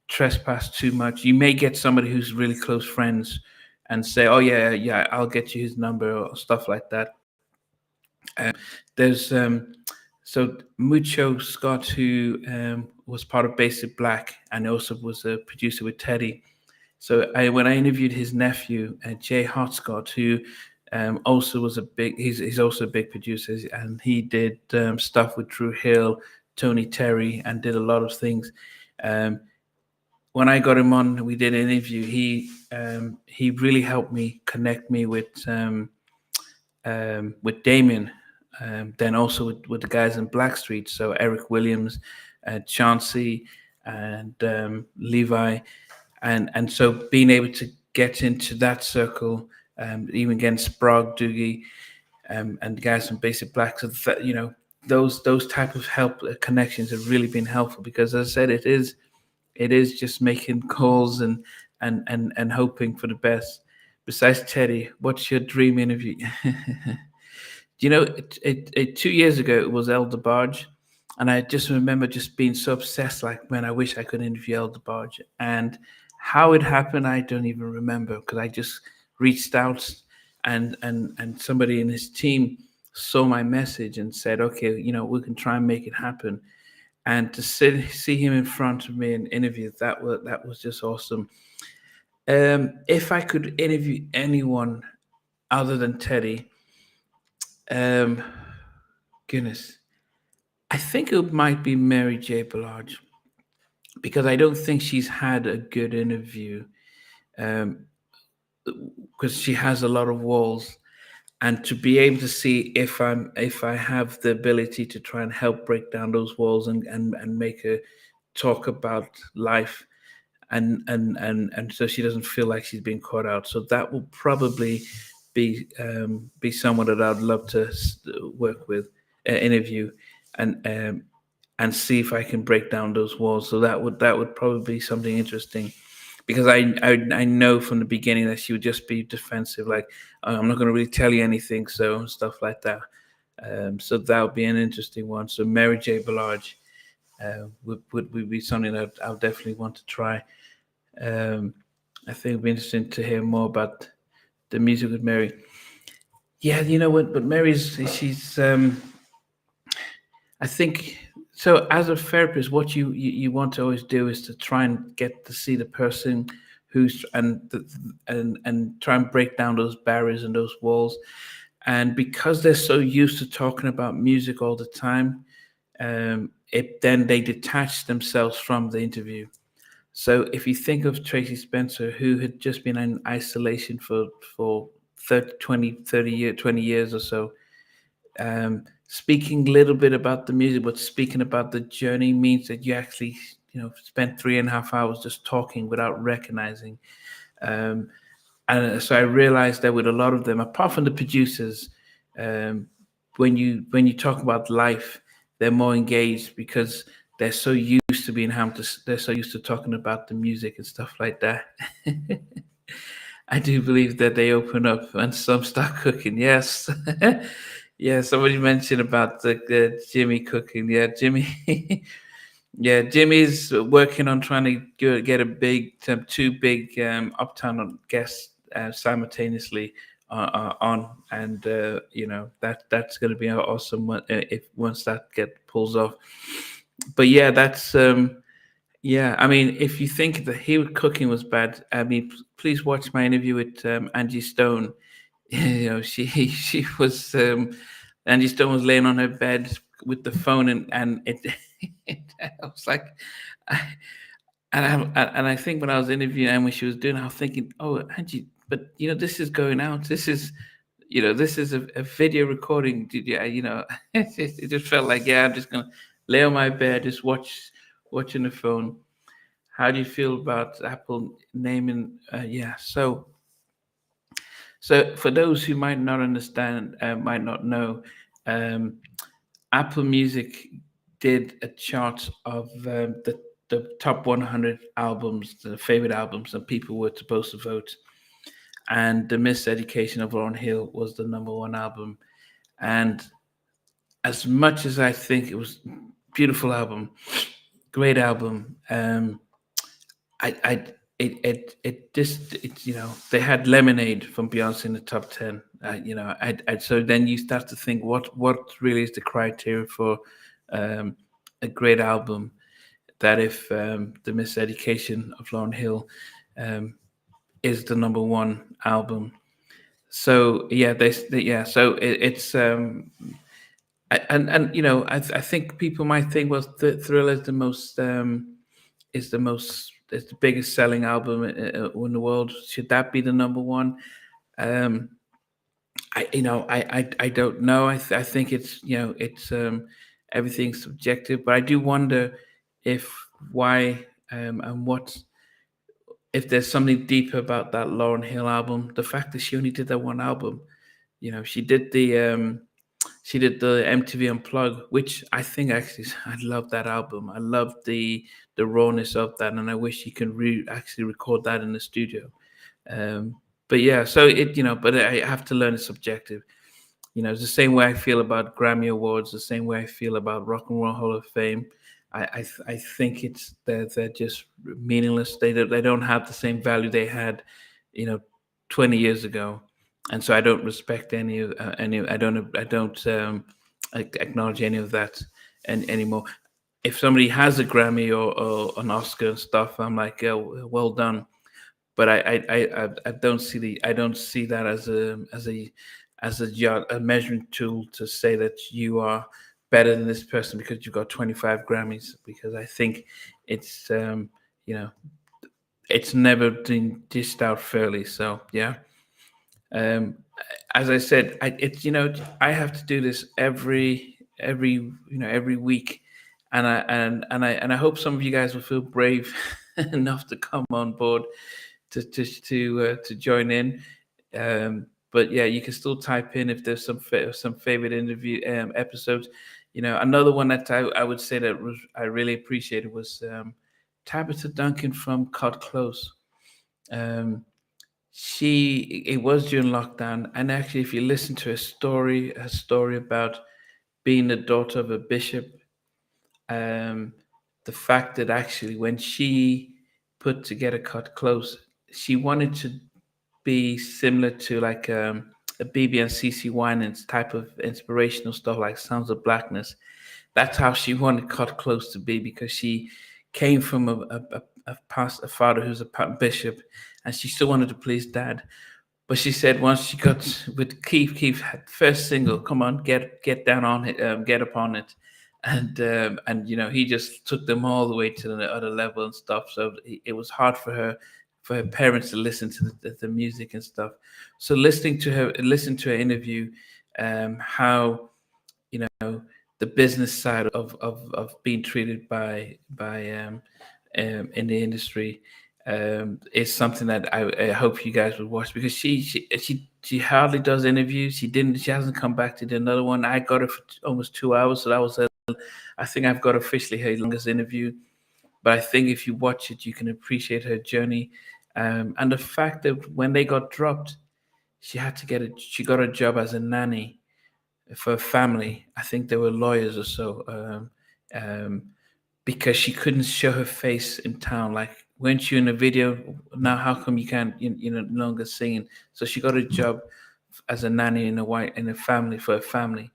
trespass too much. You may get somebody who's really close friends and say, "Oh yeah, yeah, I'll get you his number," or stuff like that. There's so Mucho Scott, who was part of Basic Black and also was a producer with Teddy. So when I interviewed his nephew, Jay Hartscott, who also was he's also a big producer, and he did stuff with Drew Hill, Tony Terry, and did a lot of things. Um, when I got him on, we did an interview. He really helped me connect me with Damien, then also with the guys in Blackstreet. So Eric Williams, Chauncey, and Levi, and so being able to get into that circle, even against Sprague, Doogie, and the guys from Basic Black, so that, those type of help connections have really been helpful, because, as I said, it is just making calls and hoping for the best. Besides Teddy, what's your dream interview? It 2 years ago it was Elder Barge, and I just remember just being so obsessed. Like, man, I wish I could interview Elder Barge, and how it happened, I don't even remember, because I just reached out, and somebody in his team saw my message and said, "Okay, we can try and make it happen." And to see him in front of me and interview, that was just awesome. If I could interview anyone other than Teddy, um, goodness, I think it might be Mary J. Blige, because I don't think she's had a good interview, because she has a lot of walls. and to be able to see if I have the ability to try and help break down those walls and make her talk about life, and so she doesn't feel like she's being caught out. So that will probably be someone that I'd love to work with, interview, and and see if I can break down those walls. So that would probably be something interesting, because I know from the beginning that she would just be defensive, like, "Oh, I'm not going to really tell you anything," so stuff like that. So that would be an interesting one. So Mary J. Blige would be something that I'll definitely want to try. Um, I think it'd be interesting to hear more about the music with Mary. Yeah, you know what? But Mary's she's I think so. As a therapist, what you want to always do is to try and get to see the person who's and try and break down those barriers and those walls. And because they're so used to talking about music all the time, it then they detach themselves from the interview. So if you think of Tracy Spencer, who had just been in isolation for 30, 20, 30 years, 20 years or so, speaking a little bit about the music, but speaking about the journey means that you actually, spent 3.5 hours just talking without recognizing. Um, and so I realized that with a lot of them, apart from the producers, um, when you talk about life, they're more engaged because they're so used to being they're so used to talking about the music and stuff like that. I do believe that they open up and some start cooking. Yes, yeah. Somebody mentioned about the Jimmy cooking. Yeah, Jimmy. Yeah, Jimmy's working on trying to get a two big Uptown guests simultaneously on, and that's going to be awesome if once that get pulls off. But yeah, that's yeah. I mean, if you think that he cooking was bad, I mean, please watch my interview with Angie Stone. She was Angie Stone was laying on her bed with the phone, and it, I was like, I, and I think when I was interviewing and when she was doing it, I was thinking, oh, Angie, but this is going out. This is a video recording. Yeah, it just felt like, yeah, I'm just gonna lay on my bed, just watching the phone. How do you feel about Apple naming? Yeah, so for those who might not understand, might not know, um, Apple Music did a chart of the top 100 albums, the favorite albums, and people were supposed to vote. And The Miseducation of Lauryn Hill was the number one album. And as much as I think it was a beautiful album, great album, I it just they had Lemonade from Beyonce in the top 10. So then you start to think what really is the criteria for um, a great album, that if The Miseducation of Lauryn Hill um, is the number one album. So yeah, yeah. So it's and I think people might think, well, Thriller is the most is the biggest selling album in the world. Should that be the number one? Um, I don't know. I think it's everything's subjective, but I do wonder if why and what if there's something deeper about that Lauryn Hill album. The fact that she only did that one album, she did the MTV Unplugged, which I think actually I love that album. I love the rawness of that, and I wish you can actually record that in the studio. Um, but yeah, so but I have to learn it's subjective. It's the same way I feel about Grammy Awards, the same way I feel about Rock and Roll Hall of Fame. I think they're just meaningless. They don't have the same value they had, you know, 20 years ago, and so I don't respect any. I don't acknowledge any of that anymore. If somebody has a Grammy or an Oscar and stuff, I'm like, oh, well done. But I don't see that as a measuring tool to say that you are better than this person because you've got 25 Grammys. Because I think it's you know it's never been dished out fairly. So yeah, Um, as I said, it's I have to do this every every week, and I hope some of you guys will feel brave enough to come on board to join in. But yeah, you can still type in if there's some favorite interview episodes. Another one that I would say that I really appreciated was Tabitha Duncan from Cut Close. Um, it was during lockdown, and actually, if you listen to a story about being the daughter of a bishop, um, the fact that actually when she put together Cut Close, she wanted to be similar to like a BB and CC Winans type of inspirational stuff, like Sounds of Blackness. That's how she wanted Cut Close to be, because she came from a father who's a bishop, and she still wanted to please dad. But she said once she got with Keith had first single, come on, get down on it, get up on it, and he just took them all the way to the other level and stuff. So it was hard for her parents to listen to the music and stuff. So listen to her interview, how the business side of being treated by in the industry is something that I hope you guys would watch, because she hardly does interviews. She hasn't come back to do another one. I got her for almost 2 hours, so that was I think I've got officially her longest interview. But I think if you watch it, you can appreciate her journey, and the fact that when they got dropped, she got a job as a nanny for a family. I think they were lawyers or so, um, because she couldn't show her face in town. Like, weren't you in a video? Now, how come you can't? No longer singing. So she got a job as a nanny in a family for a family.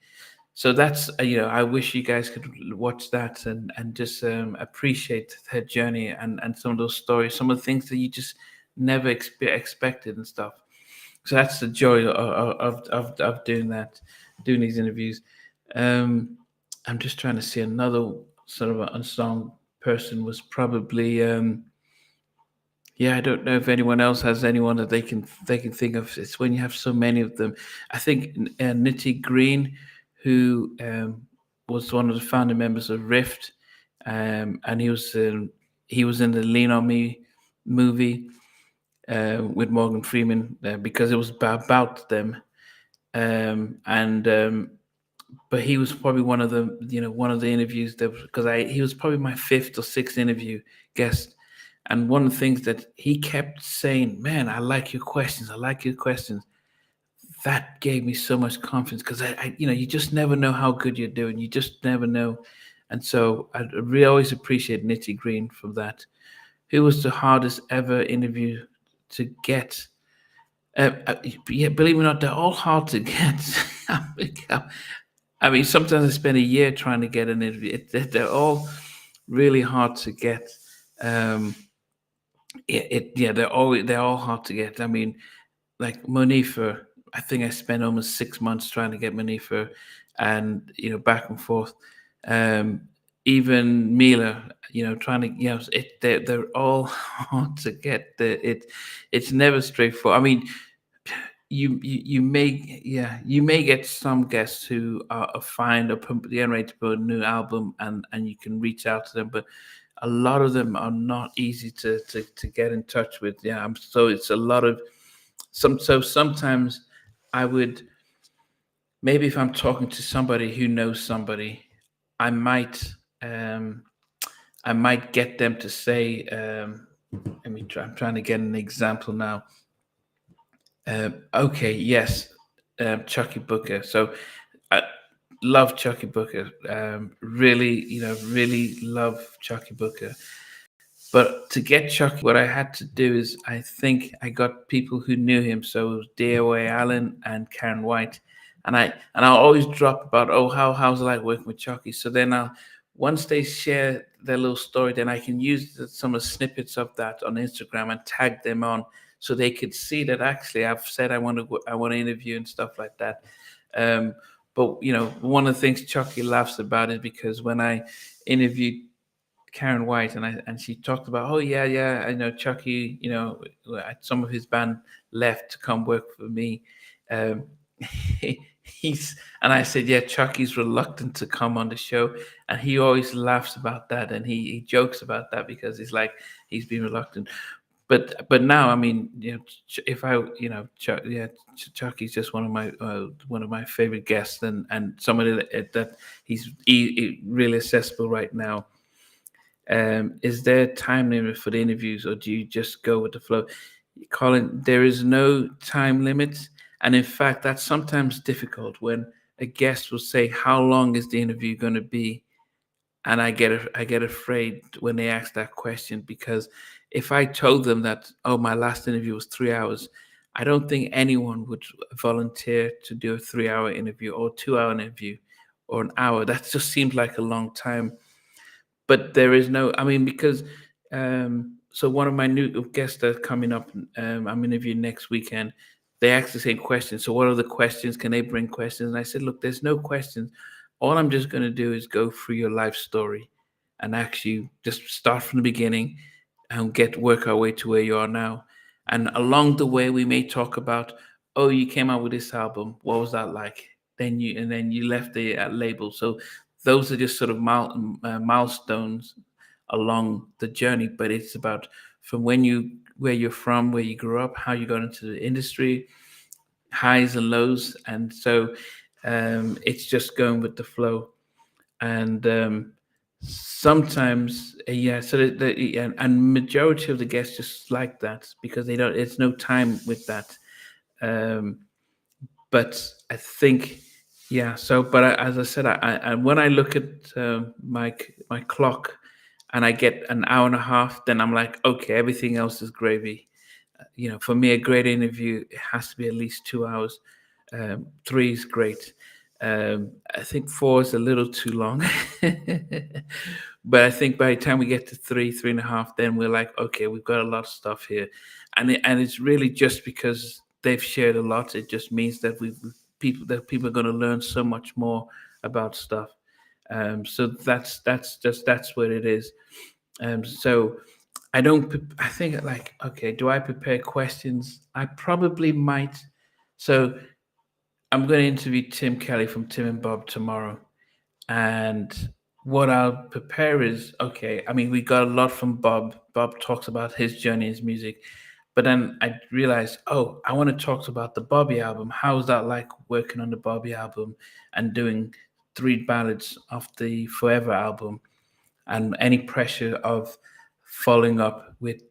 So that's I wish you guys could watch that and just appreciate her journey and some of those stories, some of the things that you just never expected and stuff. So that's the joy of doing that, doing these interviews. Um, I'm just trying to see another sort of an unsung person was probably yeah, I don't know if anyone else has anyone that they can think of. It's when you have so many of them. I think Nitty Green, who was one of the founding members of Rift, and he was in the Lean on Me movie with Morgan Freeman, because it was about them. And But he was probably one of the interviews that, because I he was probably my fifth or sixth interview guest. And one of the things that he kept saying, man, I like your questions. I like your questions. That gave me so much confidence, because you just never know how good you're doing. You just never know. And so I really always appreciate Nitty Green for that. Who was the hardest ever interview to get? Yeah, believe it or not, they're all hard to get. I mean, sometimes I spend a year trying to get an interview. They're all really hard to get. Um, yeah, they're all hard to get. I mean, like Monifa, I think I spent almost 6 months trying to get Monifa, and back and forth. Um, Even Mila, trying to they're all hard to get. It's never straightforward. I mean, you may get some guests who are fine or getting ready to put a new album, and you can reach out to them, but a lot of them are not easy to get in touch with. Yeah, so it's a lot of so sometimes I would, maybe if I'm talking to somebody who knows somebody, I might um I might get them to say, let me try, I'm trying to get an example now. Okay, yes, Chucky Booker. So I love Chucky Booker. Really, really love Chucky Booker. But to get Chucky, what I had to do is, I think I got people who knew him. So it was DOA Allen and Karen White. And I'll always drop about, oh, how's it like working with Chucky? So then once they share their little story, then I can use some of the snippets of that on Instagram and tag them on, so they could see that actually I've said I want to interview and stuff like that. But one of the things Chucky laughs about is because when I interviewed Karen White, and she talked about, oh yeah, yeah, I know Chucky, some of his band left to come work for me. Um, he's and I said, yeah, Chucky's reluctant to come on the show, and he always laughs about that, and he jokes about that because he's like he's been reluctant. But now, I mean, if I, Chucky's just one of my favorite guests, and somebody that he's really accessible right now. Is there a time limit for the interviews, or do you just go with the flow? Colin, there is no time limit, and in fact, that's sometimes difficult when a guest will say, "How long is the interview going to be?" And I get afraid when they ask that question, because if I told them that, oh, my last interview was 3 hours, I don't think anyone would volunteer to do a 3 hour interview or 2 hour interview or an hour. That just seems like a long time. But there is no, I mean, because so one of my new guests that's coming up, I'm interviewing next weekend. They asked the same question. So what are the questions? Can they bring questions? And I said, look, there's no questions. All I'm just going to do is go through your life story and actually just start from the beginning and get work our way to where you are now. And along the way, we may talk about, oh, you came out with this album. What was that like? Then you left the label. So those are just sort of milestones along the journey. But it's about from where you're from, where you grew up, how you got into the industry, highs and lows, and so it's just going with the flow. And sometimes, yeah. So and majority of the guests just like that because they don't. It's no time with that. Um, but I think, yeah. So, but as I said, when I look at my clock, and I get an hour and a half, then I'm like, okay, everything else is gravy. For me, a great interview, it has to be at least 2 hours. Three is great. I think four is a little too long. But I think by the time we get to three and a half, then we're like, okay, we've got a lot of stuff here, and it's really just because they've shared a lot. It just means that people are going to learn so much more about stuff. So that's what it is. So I don't. I think, like, okay, do I prepare questions? I probably might. So I'm going to interview Tim Kelly from Tim and Bob tomorrow, and what I'll prepare is, okay. I mean, we got a lot from Bob. Bob talks about his journey, his music, but then I realized, oh, I want to talk about the Bobby album. How was that like working on the Bobby album and doing three ballads off the Forever album? And any pressure of following up with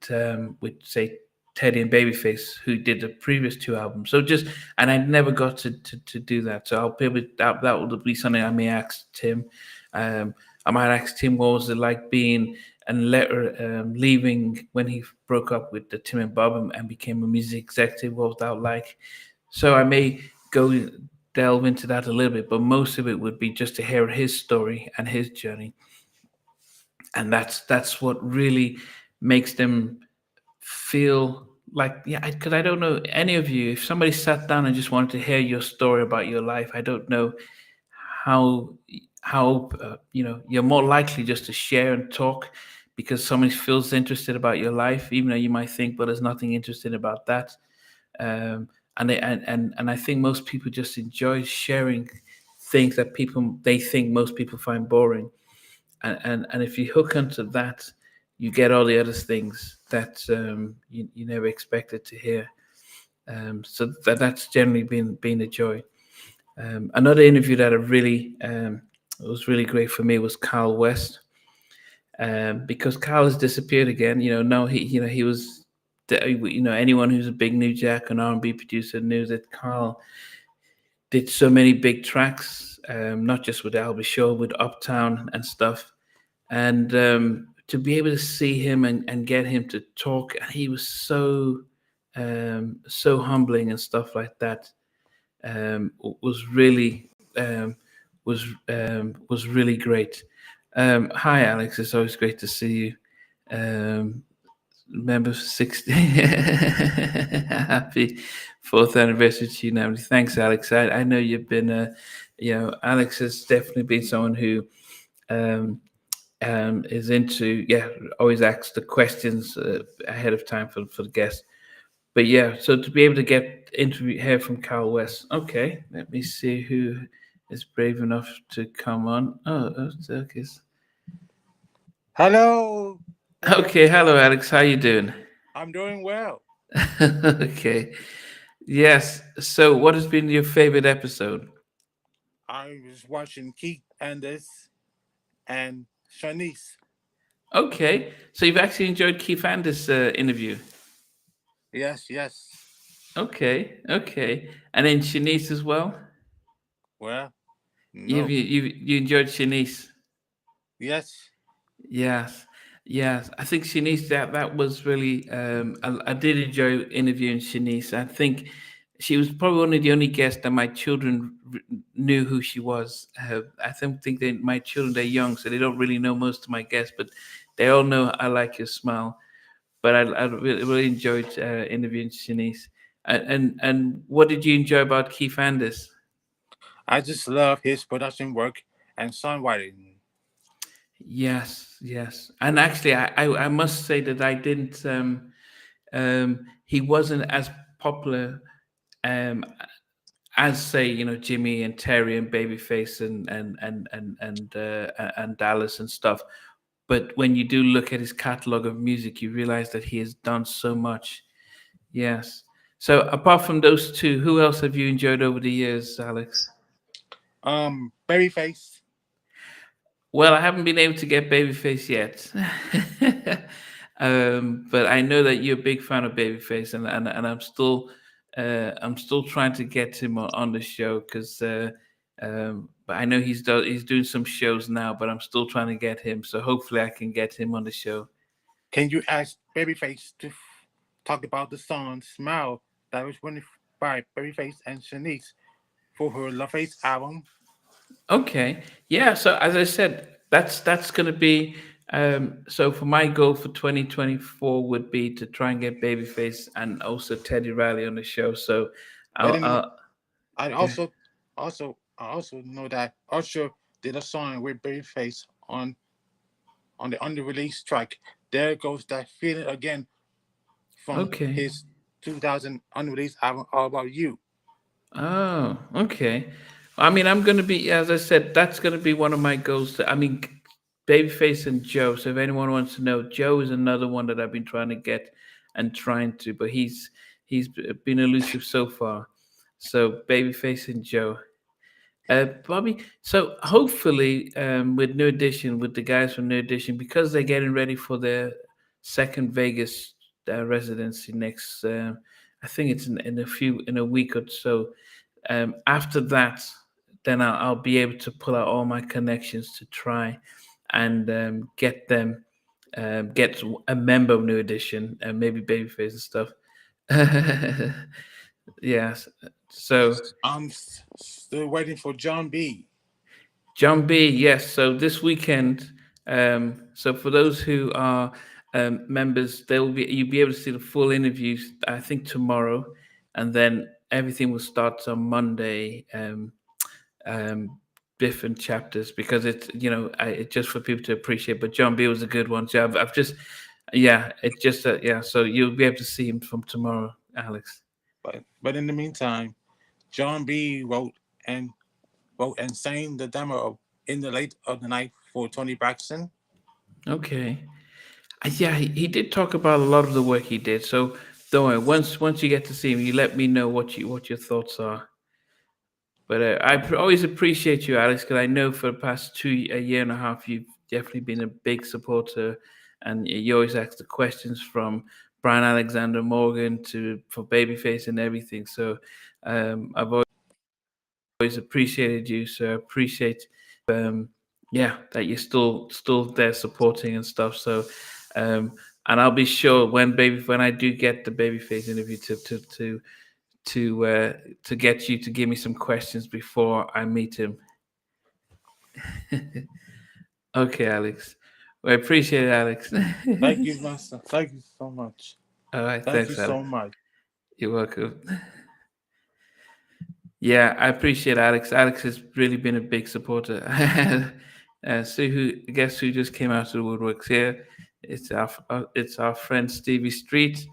say Teddy and Babyface, who did the previous two albums. So just, and I never got to do that. So I'll probably that will be something I may ask Tim. I might ask Tim what was it like being and letter leaving when he broke up with the Tim and Bob and became a music executive. What was that like? So I may go delve into that a little bit, but most of it would be just to hear his story and his journey, and that's what really makes them feel like, yeah, because I don't know any of you, if somebody sat down and just wanted to hear your story about your life, I don't know how you're more likely just to share and talk because somebody feels interested about your life, even though you might think, but there's nothing interesting about that. Um, and I think most people just enjoy sharing things that people they think most people find boring, and if you hook onto that, you get all the other things that you never expected to hear. So that's generally been a joy. Another interview that I really was really great for me was Carl West, because Carl has disappeared again. No, he was. Anyone who's a big New Jack and R&B producer knew that Carl did so many big tracks, not just with Albie Shaw, with Uptown and stuff, and to be able to see him and get him to talk, and he was so humbling and stuff like that. Was really was really great. Hi, Alex. It's always great to see you. Remember 60. Happy fourth anniversary to you, Nnamdi. Thanks, Alex. I know you've been Alex has definitely been someone who um, is into, always asks the questions ahead of time for the guest. But yeah, so to be able to get interview here from Cal West. Okay, let me see who is brave enough to come on. Oh, Turkis. Hello, hello. Okay, hello Alex, how you doing? I'm doing well. Okay. Yes. So what has been your favorite episode? I was watching Keith Anders and Shanice. Okay. So you've actually enjoyed Keith Anders' interview. Yes, yes. Okay, okay. And then Shanice as well? Well, You've no. you enjoyed Shanice? Yes. Yes, yes. I think Shanice, that was really. I did enjoy interviewing Shanice. I think she was probably one of the only guests that my children knew who she was. I don't think they my children, they're young, so they don't really know most of my guests, but they all know I like your smile. But I really enjoyed interviewing Shanice. And what did you enjoy about Keith Anders? I just love his production work and songwriting. Yes, yes. And actually, I must say that I didn't. He wasn't as popular um, as say Jimmy and Terry and Babyface and Dallas and stuff. But when you do look at his catalog of music, you realize that he has done so much. Yes. So apart from those two, who else have you enjoyed over the years, Alex? Babyface. Well, I haven't been able to get Babyface yet, but I know that you're a big fan of Babyface, and I'm still trying to get him on the show because but I know he's doing some shows now, but I'm still trying to get him. So hopefully I can get him on the show. Can you ask Babyface to talk about the song "Smile" that was written by Babyface and Shanice for her Love Face album? Okay. Yeah. So as I said, that's going to be. So for my goal for 2024 would be to try and get Babyface and also Teddy Riley on the show. So But I'll, in, I'll I yeah. also know that Usher did a song with Babyface on the unreleased track. There goes that feeling again from Okay. his 2000 unreleased album All About You. Oh, okay. I mean, I'm going to be, as I said, that's going to be one of my goals. I mean, Babyface and Joe. So if anyone wants to know, Joe is another one that I've been trying to get and trying to, but he's been elusive so far. So Babyface and Joe. Bobby, so hopefully, with New Edition, with the guys from New Edition, because they're getting ready for their second Vegas residency next, I think it's in a week or so. After that, then I'll be able to pull out all my connections to try and get them, get a member of New Edition and maybe Babyface and stuff. Yes. So I'm still waiting for John B. John B, yes. So this weekend, so for those who are members, they will be you'll be able to see the full interviews. I think tomorrow, and then everything will start on Monday. Um, different chapters because it's it's just for people to appreciate. But John B was a good one. So I've just it's just yeah. So you'll be able to see him from tomorrow, Alex. But in the meantime, John B. wrote and sang the demo of In the Late of the Night for Tony Braxton. Okay. Yeah, he did talk about a lot of the work he did. So don't worry. Once you get to see him, you let me know what your thoughts are. But always appreciate you, Alex, because I know for the past a year and a half, you've definitely been a big supporter, and you always ask the questions from Brian Alexander Morgan to for Babyface and everything. So I've always appreciated you. So I appreciate um, that you're still there supporting and stuff. So um, and I'll be sure when I do get the Babyface interview to get you to give me some questions before I meet him. Okay, Alex. Well, I appreciate it, Alex. Thank you, Master. Thank you so much. All right, Thank you thanks, Alex. so much. You're welcome. Yeah, I appreciate Alex. Alex has really been a big supporter. So guess who just came out of the woodworks here? It's our friend Stevie Street.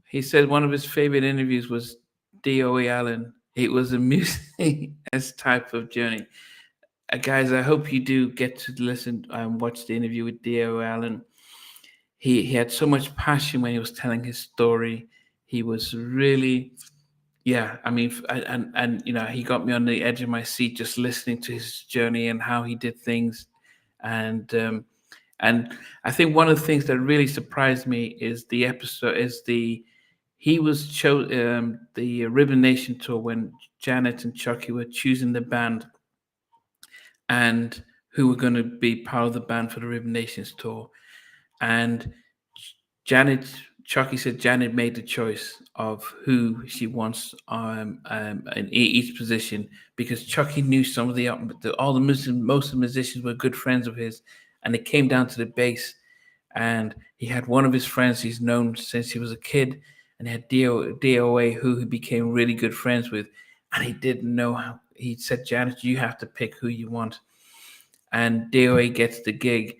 He said one of his favorite interviews was DOA Allen. It was amusing as type of journey. Guys, I hope you do get to listen and watch the interview with DOA Allen. He had so much passion when he was telling his story. He was really, yeah, I mean, and you know, he got me on the edge of my seat just listening to his journey and how he did things. And um and I think one of the things that really surprised me is the episode is the he was the Ribbon Nation tour when Janet and Chucky were choosing the band and who were going to be part of the band for the Ribbon Nations tour. And Janet, Chucky said Janet made the choice of who she wants in each position because Chucky knew some of all the most of the musicians were good friends of his, and it came down to the bass. And he had one of his friends he's known since he was a kid, and he had DOA who he became really good friends with, and he didn't know how. He said, Janet, you have to pick who you want, and DOA gets the gig.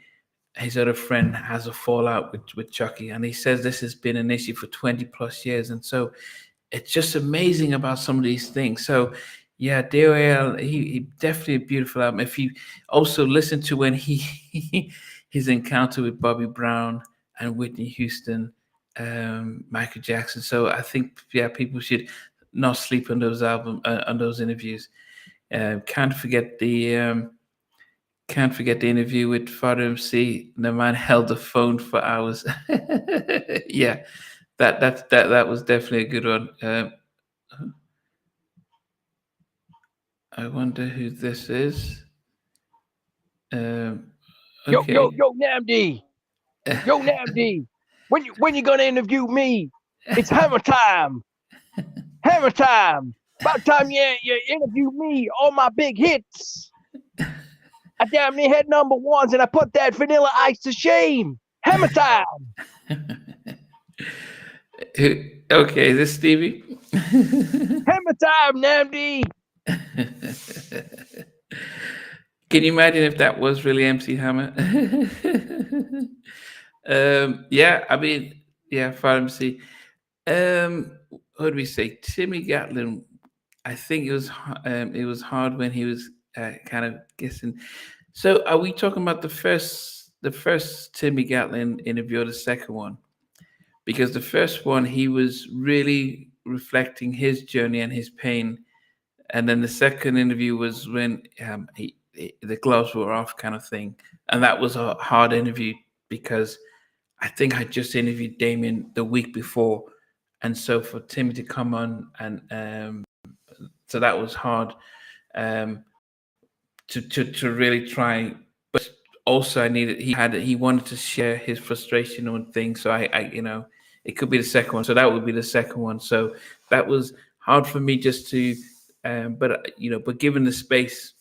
His other friend has a fallout with Chucky, and he says this has been an issue for 20 plus years. And so it's just amazing about some of these things. So yeah, DOL, he definitely a beautiful album. If you also listen to when he his encounter with Bobby Brown and Whitney Houston, Michael Jackson. So I think people should not sleep on those on those interviews. Can't forget the interview with Father MC. The man held the phone for hours. Yeah, that was definitely a good one. I wonder who this is. Okay. Yo, Nnamdi. Yo, Nnamdi. When you gonna interview me? It's hammer time. Hammer time. About time you interview me. All my big hits. I damn near had number ones, and I put that Vanilla Ice to shame. Hammer time. Okay, is this Stevie? Hammer time, Nnamdi. Can you imagine if that was really MC Hammer? Yeah, I mean, yeah, for MC. What do we say? Timmy Gatlin. I think it was hard when he was kind of guessing. So, are we talking about the first Timmy Gatlin interview or the second one? Because the first one he was really reflecting his journey and his pain, and then the second interview was when the gloves were off, kind of thing, and that was a hard interview because I think I just interviewed Damien the week before, and so for Timmy to come on and so that was hard to really try. But also, he wanted to share his frustration on things. So I it could be the second one. So that would be the second one. So that was hard for me just to, but given the space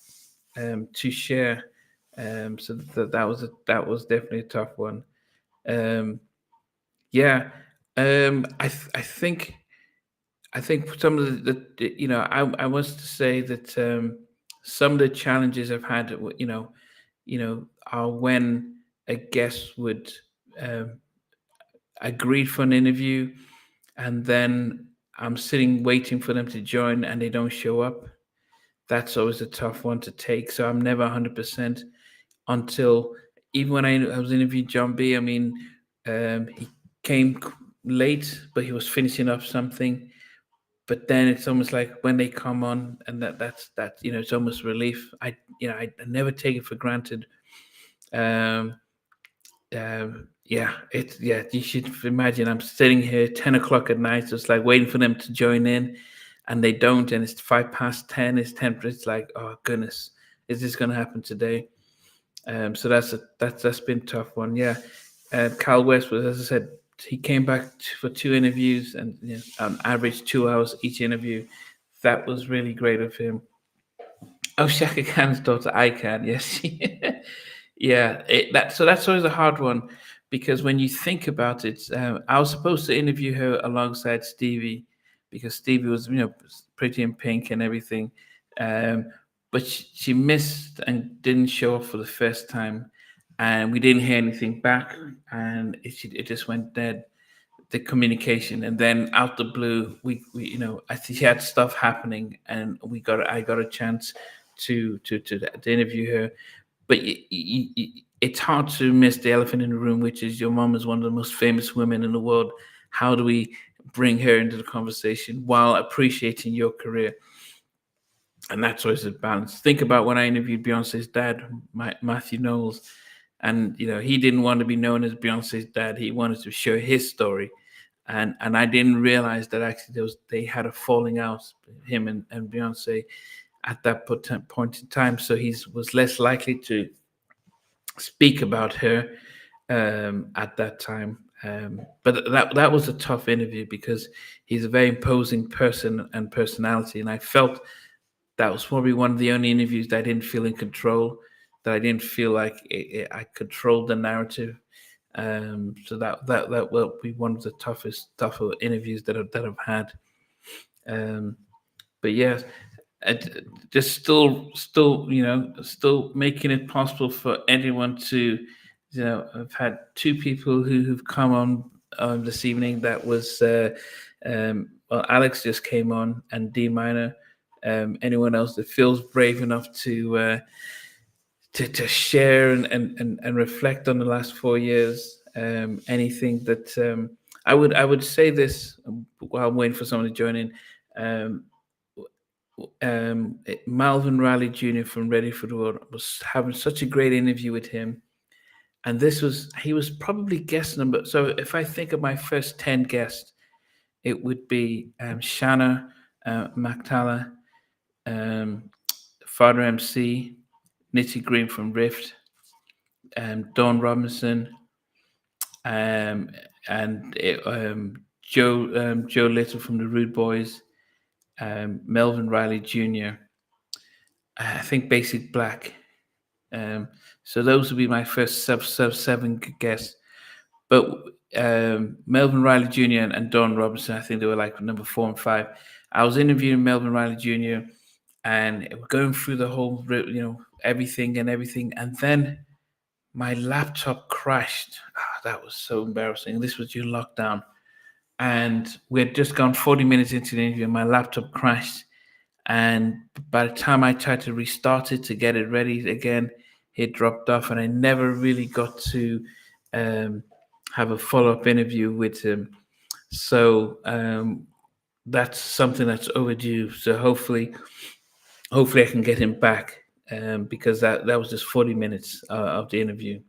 to share, so that was definitely a tough one. Yeah, I think some of I was to say that some of the challenges I've had, are when a guest would agree for an interview, and then I'm sitting waiting for them to join, and they don't show up. That's always a tough one to take. So I'm never 100% until even when I was interviewing John B. I mean, he came late, but he was finishing up something. But then it's almost like when they come on, and that's it's almost relief. I never take it for granted. Um, you should imagine I'm sitting here 10 o'clock at night, just like waiting for them to join in, and they don't, and it's 5 past 10. It's 10. It's like, oh goodness, is this going to happen today? So that's been a tough one. Yeah, Cal West was, as I said, he came back for 2 interviews, and on average 2 hours each interview. That was really great of him. Oh, Shaka Khan's daughter, I can, yes, yeah. That's always a hard one because when you think about it, I was supposed to interview her alongside Stevie because Stevie was, Pretty in Pink and everything. but she missed and didn't show up for the first time, and we didn't hear anything back, and it just went dead, the communication. And then out the blue, we you know, I think she had stuff happening, and I got a chance to interview her. But it's hard to miss the elephant in the room, which is your mom is one of the most famous women in the world. How do we bring her into the conversation while appreciating your career? And that's always a balance. Think about when I interviewed Beyonce's dad, Matthew Knowles, and you know, he didn't want to be known as Beyonce's dad. He wanted to share his story, and I didn't realize that actually they had a falling out, him and Beyonce, at that point in time. So he was less likely to speak about her at that time. But that was a tough interview because he's a very imposing person and personality, and I felt that was probably one of the only interviews that I didn't feel in control, that I didn't feel like I controlled the narrative. So that will be one of the tougher interviews that I've had. But yeah, just still, you know, still making it possible for anyone to, you know, I've had two people who've come on this evening. That was well, Alex just came on, and D Minor. Anyone else that feels brave enough to share and reflect on the last 4 years. Anything that I would say this while I'm waiting for someone to join in. Malvin Riley Jr. from Ready for the World was having such a great interview with him, and he was probably guest number. So if I think of my first 10 guests, it would be Shanna Mactala, Father MC, Nitty Green from Rift, Dawn Robinson, and Joe Little from the Rude Boys, Melvin Riley Jr., I think Basic Black. So those would be my first seven guests. But Melvin Riley Jr. and Dawn Robinson, I think they were like number 4 and 5. I was interviewing Melvin Riley Jr. and going through the whole, you know, everything, and then my laptop crashed. That was so embarrassing. This was during lockdown, and we had just gone 40 minutes into the interview, and my laptop crashed. And by the time I tried to restart it to get it ready again, it dropped off, and I never really got to have a follow-up interview with him. So that's something that's overdue. So hopefully I can get him back, because that was just 40 minutes of the interview.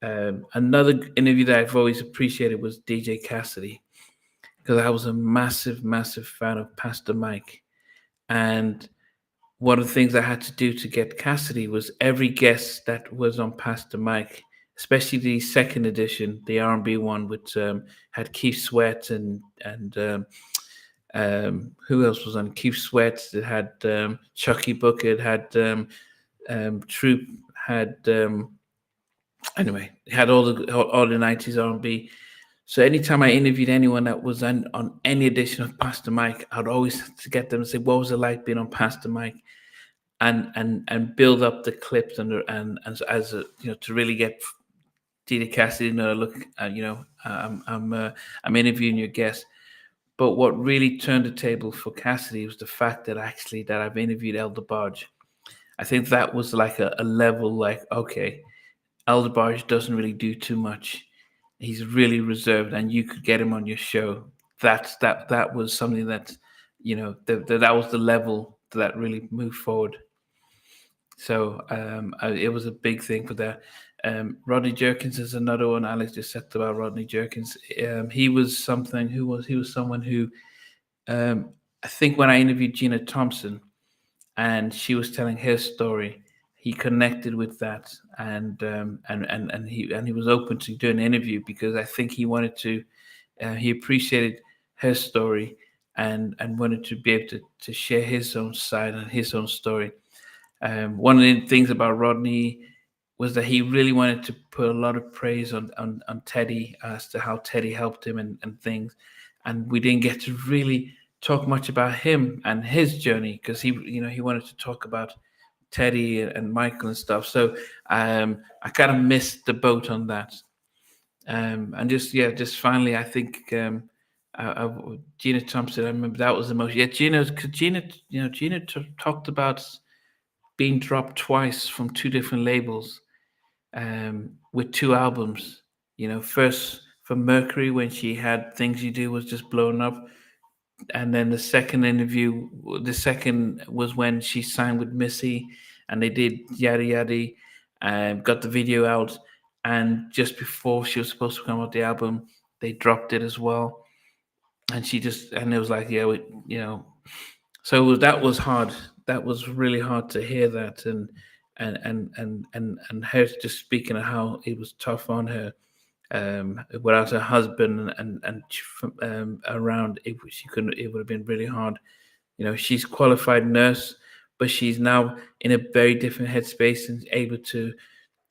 Another interview that I've always appreciated was DJ Cassidy, because I was a massive fan of Pastor Mike. And one of the things I had to do to get Cassidy was every guest that was on Pastor Mike, especially the second edition, the R&B one, which had Keith Sweat and who else was on? Keith Sweat. It had Chucky Booker. It had Troop. Had anyway. It had all the 90s R&B. So anytime I interviewed anyone that was on any edition of Pastor Mike, I'd always have to get them and say, "What was it like being on Pastor Mike?" And build up the clips and as a, you know, to really get DJ Cassidy, look, you know, I'm interviewing your guest. But what really turned the table for Cassidy was the fact that I've interviewed Elder Barge. I think that was like a level, like, okay, Elder Barge doesn't really do too much. He's really reserved, and you could get him on your show. That was something that, you know, that was the level that really moved forward. So it was a big thing for that. Rodney Jerkins is another one. Alex just said about Rodney Jerkins. He was someone who I think when I interviewed Gina Thompson and she was telling her story, he connected with that, and he was open to doing an interview because I think he wanted to. He appreciated her story and wanted to be able to share his own side and his own story. One of the things about Rodney was that he really wanted to put a lot of praise on Teddy as to how Teddy helped him and things. And we didn't get to really talk much about him and his journey because he wanted to talk about Teddy and Michael and stuff. So I kind of missed the boat on that. And just finally, I think Gina Thompson. I remember that was the most. Yeah, Gina talked about being dropped twice from two different labels, with two albums. First for Mercury when she had Things You Do was just blowing up, and then the second was when she signed with Missy, and they did Yada Yada, got the video out, and just before she was supposed to come out the album, they dropped it as well, and it was like, yeah, that was hard. That was really hard to hear that, and her just speaking of how it was tough on her, without her husband around, she couldn't. It would have been really hard. She's qualified nurse, but she's now in a very different headspace and able to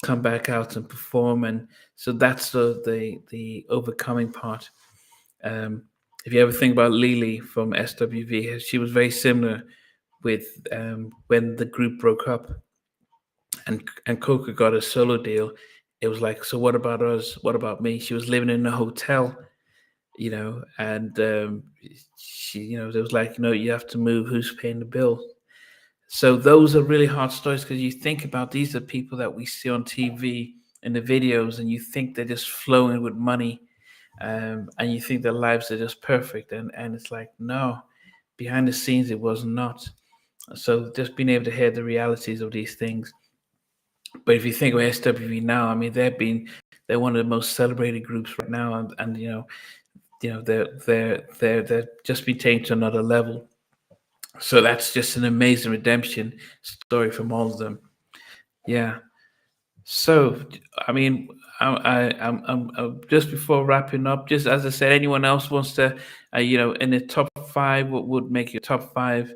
come back out and perform, and so that's the overcoming part. If you ever think about Lily from SWV, she was very similar with when the group broke up and Coca got a solo deal. It was like, so what about us? What about me? She was living in a hotel, and she, there was like, you have to move. Who's paying the bill? So those are really hard stories, because you think about, these are people that we see on TV in the videos, and you think they're just flowing with money, and you think their lives are just perfect, and it's like, no, behind the scenes it was not. So just being able to hear the realities of these things. But if you think of SWV now, I mean, they're one of the most celebrated groups right now, and they're just been taken to another level. So that's just an amazing redemption story from all of them. Yeah. So I mean, I'm just before wrapping up. Just as I said, anyone else wants to, in the top 5, what would make your top 5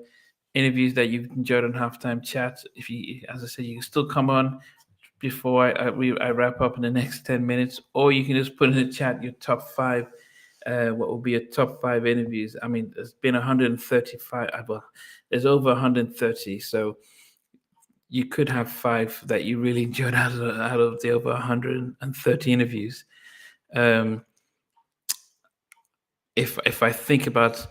interviews that you've enjoyed on Halftime Chat? If you, as I said, you can still come on before I wrap up in the next 10 minutes, or you can just put in the chat your top 5. What will be your top 5 interviews? I mean, there's been 135. Well, there's over 130, so you could have 5 that you really enjoyed out of the over 130 interviews. If I think about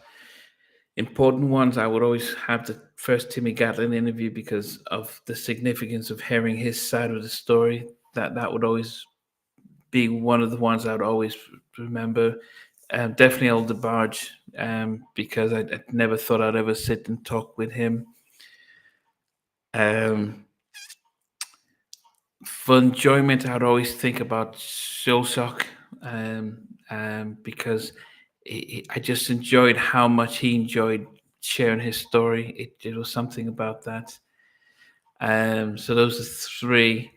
important ones, I would always have the first Timmy Gatlin interview, because of the significance of hearing his side of the story. That would always be one of the ones I would always remember. Definitely Old DeBarge, because I never thought I'd ever sit and talk with him. For enjoyment, I'd always think about Shulshock, because I just enjoyed how much he enjoyed sharing his story. It was something about that. So those are 3.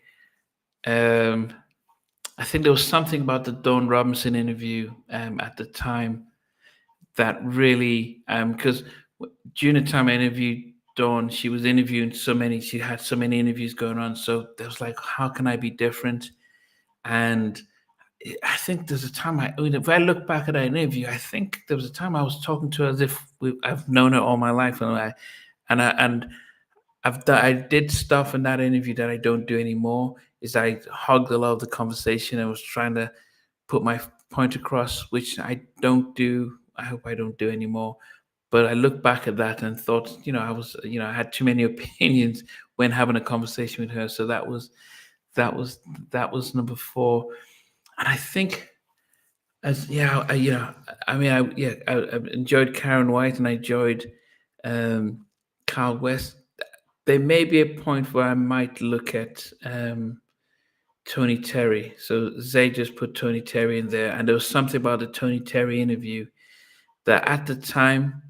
I think there was something about the Dawn Robinson interview at the time that really, because during the time I interviewed Dawn, she was interviewing she had so many interviews going on. So there was like, how can I be different? And I think there's a time if I look back at that interview, I think there was a time I was talking to her as if I've known her all my life, I did stuff in that interview that I don't do anymore. Is I hogged a lot of the conversation and was trying to put my point across, which I don't do. I hope I don't do anymore. But I look back at that and thought, I had too many opinions when having a conversation with her. So that was number 4. And I think, I enjoyed Karen White, and I enjoyed Carl West. There may be a point where I might look at Tony Terry. So Zay just put Tony Terry in there, and there was something about the Tony Terry interview that at the time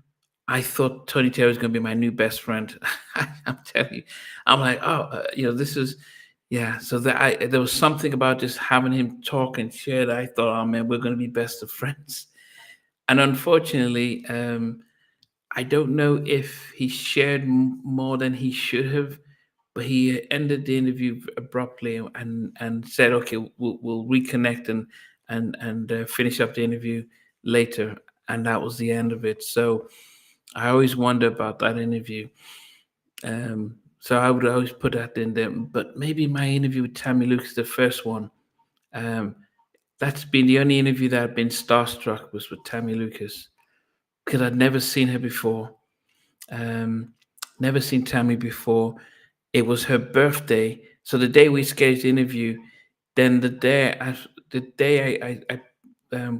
I thought Tony Terry was going to be my new best friend. I'm telling you, I'm like, this is, yeah. So there was something about just having him talk and share that I thought, oh man, we're going to be best of friends. And unfortunately, I don't know if he shared more than he should have, but he ended the interview abruptly and said, "Okay, we'll reconnect and finish up the interview later." And that was the end of it. So I always wonder about that interview. So I would always put that in there. But maybe my interview with Tammy Lucas, the first one, um, that's been the only interview that I've been starstruck was with Tammy Lucas because I'd never seen her before. Um, Never seen Tammy before. It was her birthday, so the day we scheduled the interview, then the day I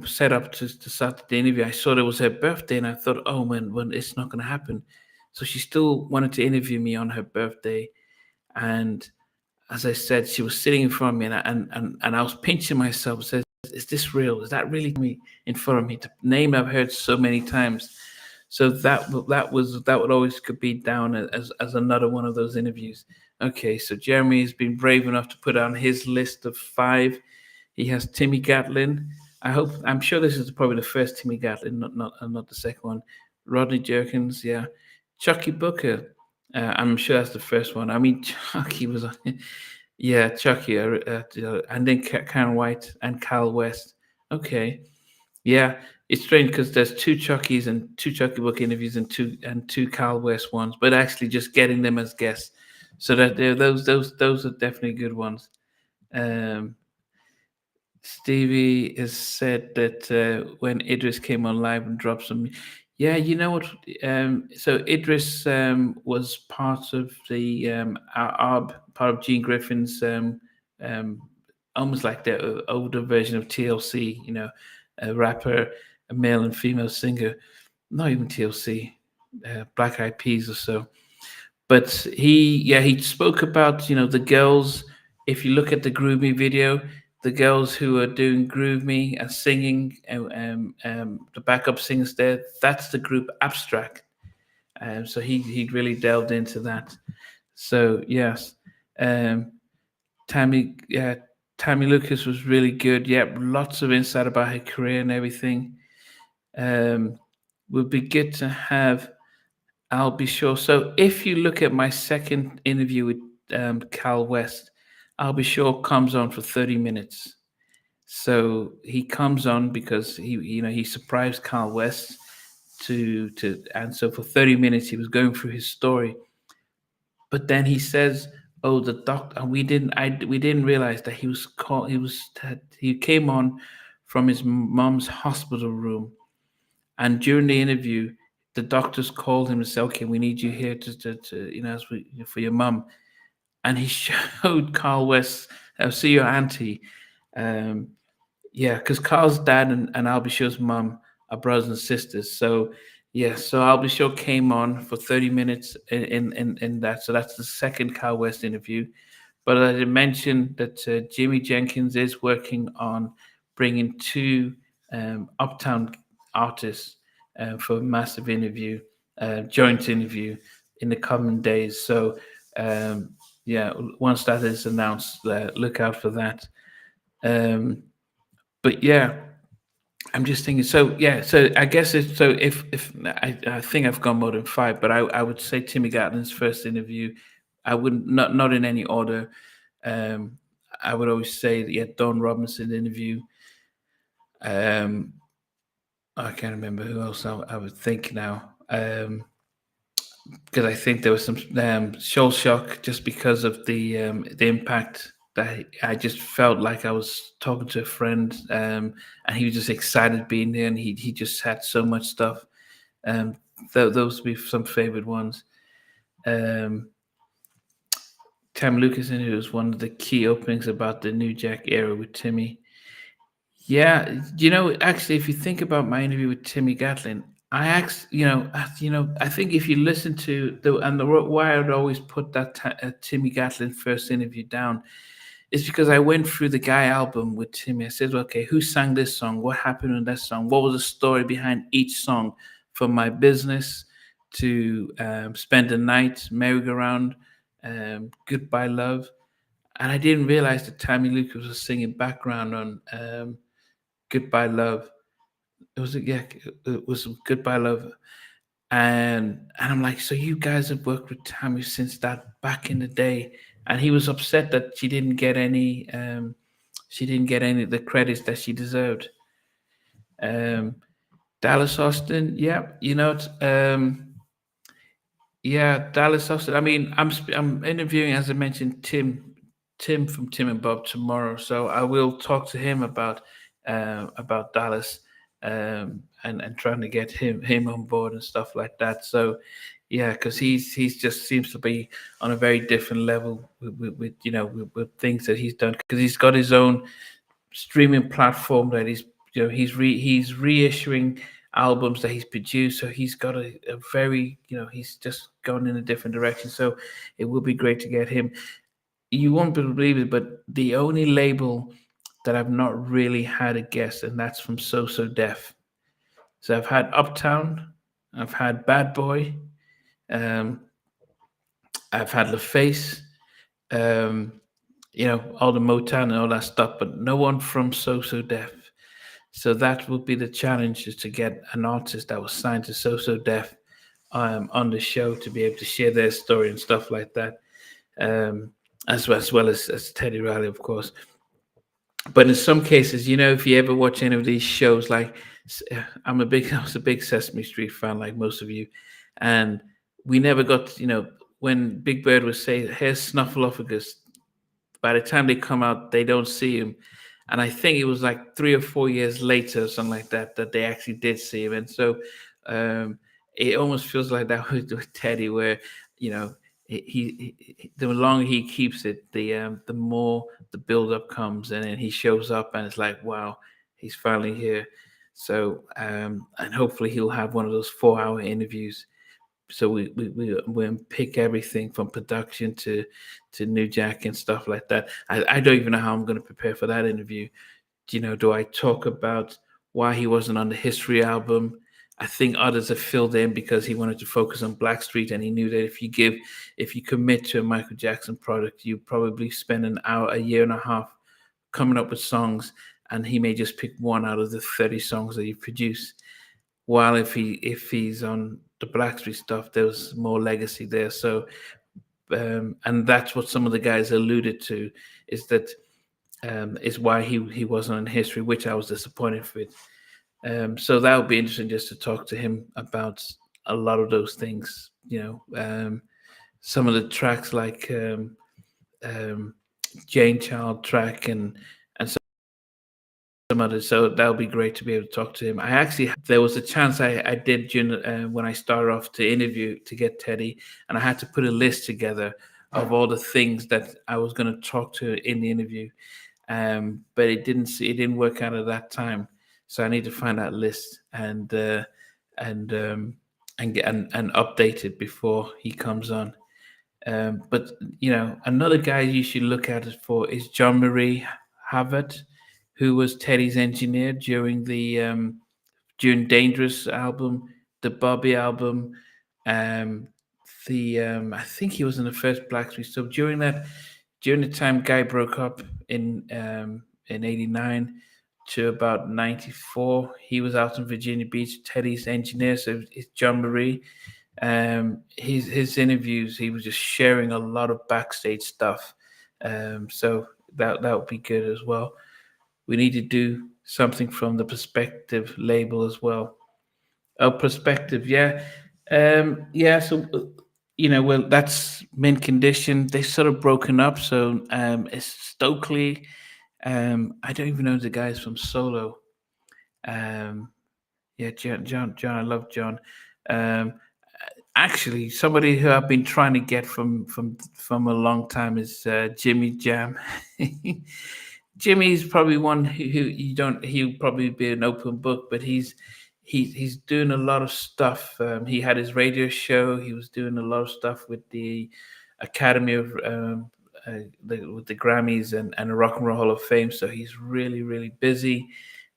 set up to start the interview, I saw it was her birthday, and I thought, oh man, well, it's not going to happen. So she still wanted to interview me on her birthday, and as I said, she was sitting in front of me, and I was pinching myself. Says, "Is this real? Is that really me in front of me?" The name I've heard so many times. So that would always could be down as another one of those interviews. Okay, so Jeremy has been brave enough to put on his list of 5. He has Timmy Gatlin. I'm sure this is probably the first Timmy Gatlin, not the second one. Rodney Jerkins, yeah. Chucky Booker. I'm sure that's the first one. I mean, Chucky was, yeah, Chucky, and then Karen White and Cal West. Okay, yeah, it's strange because there's 2 Chuckies and 2 Chucky Book interviews and two Cal West ones, but actually just getting them as guests, so that those are definitely good ones. Um, Stevie has said that when Idris came on live and dropped some, yeah, you know what? So Idris was part of the part of Gene Griffin's um, almost like the older version of TLC. You know, a rapper, a male and female singer, not even TLC, Black Eyed Peas or so. But he spoke about the girls. If you look at the Groove Me video, the girls who are doing Groove Me and singing, the backup singers there, that's the group Abstract. So he really delved into that. So yes, um, Tammy, yeah, Tammy Lucas was really good. Yeah, lots of insight about her career and everything. Would be good to have. I'll be sure. So if you look at my second interview with Cal West, I'll be sure comes on for 30 minutes. So he comes on because he surprised Cal West and so for 30 minutes he was going through his story. But then he says, "Oh, the doctor," and we didn't realize that he came on from his mom's hospital room, and during the interview, the doctors called him and said, "Okay, we need you here for your mum." And he showed Carl West, see your auntie. Um, yeah, because Carl's dad and I'll be sure's mum are brothers and sisters. So yeah, so I'll be sure came on for 30 minutes in that. So that's the second Carl West interview. But I did mention that Jimmy Jenkins is working on bringing 2 Uptown artists for a massive interview, joint interview in the coming days. So yeah, once that is announced, look out for that. But yeah, I'm just thinking. So yeah, so I guess if I think I've gone more than 5, but I would say Timmy Gatlin's first interview. I would not in any order. Um, I would always say that, yeah, Don Robinson interview. Um, I can't remember who else I would think now. Because I think there was some shell shock just because of the impact that I just felt like I was talking to a friend, and he was just excited being there, and he just had so much stuff. Those would be some favorite ones. Tam Lucas, who was one of the key openings about the New Jack era with Timmy. Yeah, actually, if you think about my interview with Timmy Gatlin, I asked, I think if you listen to why I would always put that Timmy Gatlin first interview down is because I went through the Guy album with Timmy. I said, okay, who sang this song? What happened in that song? What was the story behind each song? From My Business to Spend the Night, Merry-Go-Round, Goodbye Love. And I didn't realize that Tammy Lucas was singing background on Goodbye Love. It was Goodbye Love. And I'm like, so you guys have worked with Tammy since that back in the day. And he was upset that she didn't get any of the credits that she deserved. Dallas Austin, yeah, Yeah, Dallas Austin. I mean, I'm interviewing, as I mentioned, Tim from Tim and Bob tomorrow, so I will talk to him about Dallas, and trying to get him on board and stuff like that. So yeah, because he's just seems to be on a very different level with with things that he's done, because he's got his own streaming platform that he's reissuing albums that he's produced. So he's got a very, he's just gone in a different direction. So it would be great to get him. You won't believe it, but the only label that I've not really had a guest, and that's from So So Def. So I've had Uptown, I've had Bad Boy, um, I've had LaFace, um, all the Motown and all that stuff, but no one from So So Def. So that would be the challenge, is to get an artist that was signed to So So Def on the show, to be able to share their story and stuff like that, um, as well as Teddy Riley, of course. But in some cases, if you ever watch any of these shows, like I was a big Sesame Street fan, like most of you, and we never got, when Big Bird was saying, "Here's Snuffleupagus," by the time they come out, they don't see him. And I think it was like 3 or 4 years later, or something like that, that they actually did see him. And so um, it almost feels like that with Teddy, where you know the longer he keeps it, the more the build up comes, and then he shows up, and it's like, wow, he's finally here. So and hopefully he'll have one of those 4 hour interviews, so we pick everything from production to New Jack and stuff like that. I don't even know how I'm going to prepare for that interview. Do I talk about why he wasn't on the History album? I think others have filled in because he wanted to focus on Blackstreet, and he knew that if you commit to a Michael Jackson product, you probably spend an hour, a year and a half coming up with songs, and he may just pick one out of the 30 songs that you produce. While if he's on the Blackstreet stuff, there was more legacy there. So and that's what some of the guys alluded to, is that is why he wasn't in History, which I was disappointed with. So that would be interesting, just to talk to him about a lot of those things. Some of the tracks, like um, Jane Child track, and some others. So that would be great to be able to talk to him. I actually, there was a chance I did during, when I started off to interview to get Teddy, and I had to put a list together of all the things that I was going to talk to in the interview. But it didn't work out at that time. So I need to find that list and get and update it before he comes on. But another guy you should look at it for is John Marie Havert, who was Teddy's engineer during Dangerous album, the Bobby album, um, I think he was in the first Blackstreet. So during the time Guy broke up in '89 to about '94, he was out in Virginia Beach, Teddy's engineer. So it's John Marie. His interviews, he was just sharing a lot of backstage stuff. So that would be good as well. We need to do something from the Perspective label as well. Oh, Perspective, yeah, yeah. So well, that's Mint Condition. They sort of broken up. So it's Stokely. I don't even know the guys from Solo. Um, yeah, John. I love John. Um, Actually, somebody who I've been trying to get from a long time is Jimmy Jam. Jimmy's probably one who you don't. He'll probably be an open book, but he's doing a lot of stuff. He had his radio show. He was doing a lot of stuff with the Academy of with the Grammys and the Rock and Roll Hall of Fame. So he's really, really busy.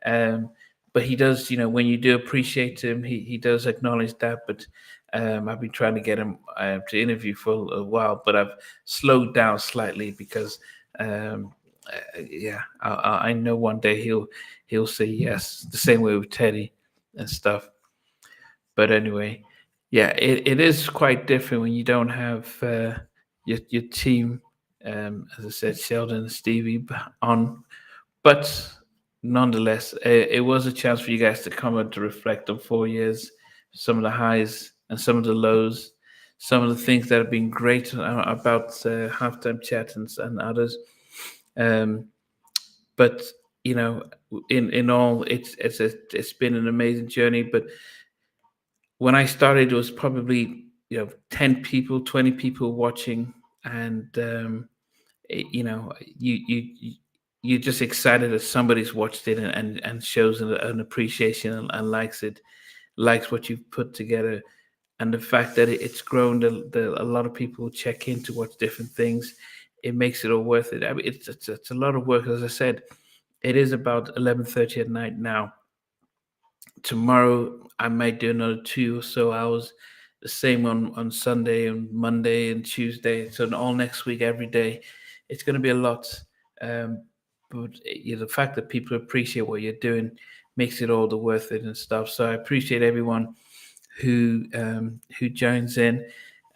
Um, but he does, when you do appreciate him, he does acknowledge that. But I've been trying to get him to interview for a while, but I've slowed down slightly because, yeah, I know one day he'll say yes, the same way with Teddy and stuff. But anyway, yeah, it is quite different when you don't have your team, as I said, Sheldon and Stevie on. But nonetheless, it was a chance for you guys to come and to reflect on 4 years, some of the highs and some of the lows. some of the things that have been great about halftime chat and others. Um, but you know, in all, it's been an amazing journey. But when I started, it was probably 10 people, 20 people watching, and you're just excited that somebody's watched it and shows an appreciation and likes it, likes what you've put together, and the fact that it's grown. A lot of people check in to watch different things. It makes it all worth it. I mean, it's a lot of work. As I said, it is about 11:30 at night now. Tomorrow I might do another 2 or so hours. The same on Sunday and Monday and Tuesday. So all next week, every day, it's going to be a lot. Um, but the fact that people appreciate what you're doing makes it all the worth it and stuff. So I appreciate everyone who joins in.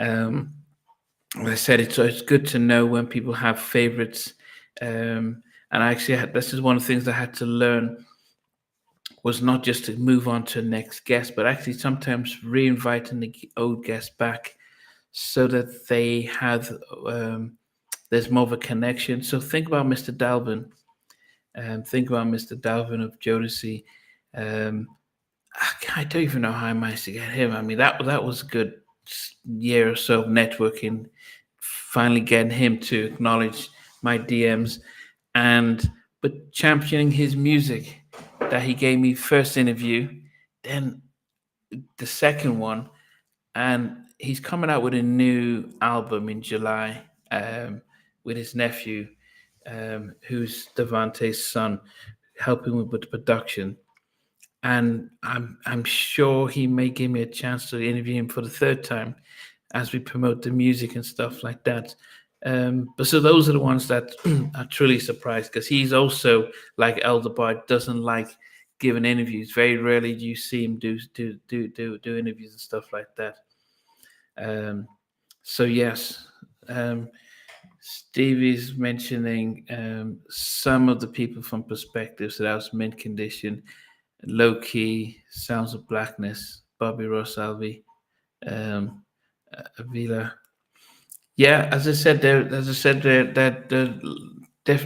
Like I said, it's good to know when people have favorites. And I actually this is one of the things I had to learn, was not just to move on to the next guest, but actually sometimes re-inviting the old guest back so that they have there's more of a connection. So think about Mr. Dalvin. Think about Mr. Dalvin of Jodeci. Um, I don't even know how I managed to get him. I mean, that was a good year or so of networking. Finally getting him to acknowledge my DMs, but championing his music that he gave me first interview, then the second one, and he's coming out with a new album in July with his nephew, who's Devante's son, helping with the production. And I'm sure he may give me a chance to interview him for the third time as we promote the music and stuff like that. But so those are the ones that are truly surprised, because he's also like Elder Bard, doesn't like giving interviews. Very rarely do you see him do interviews and stuff like that. So yes, Stevie's mentioning some of the people from Perspective. So that was Mint Condition, Low Key, Sounds of Blackness, Bobby Rosalvi, Avila. Yeah, as I said,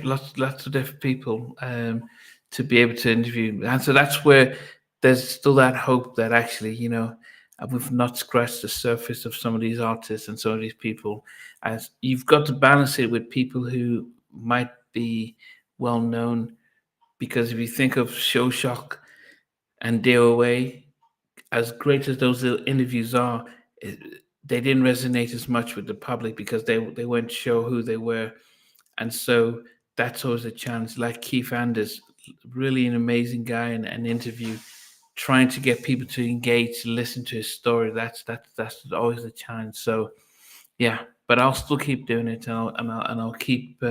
lots of different people to be able to interview, and so that's where there's still that hope that actually, we've not scratched the surface of some of these artists and some of these people. As you've got to balance it with people who might be well known, because if you think of Show Shock and DOA, as great as those little interviews are, they didn't resonate as much with the public because they weren't sure who they were. And so that's always a challenge. Like Keith Anders, really an amazing guy, and an interview, trying to get people to engage, to listen to his story. That's always a challenge. So yeah, but I'll still keep doing it, and I'll keep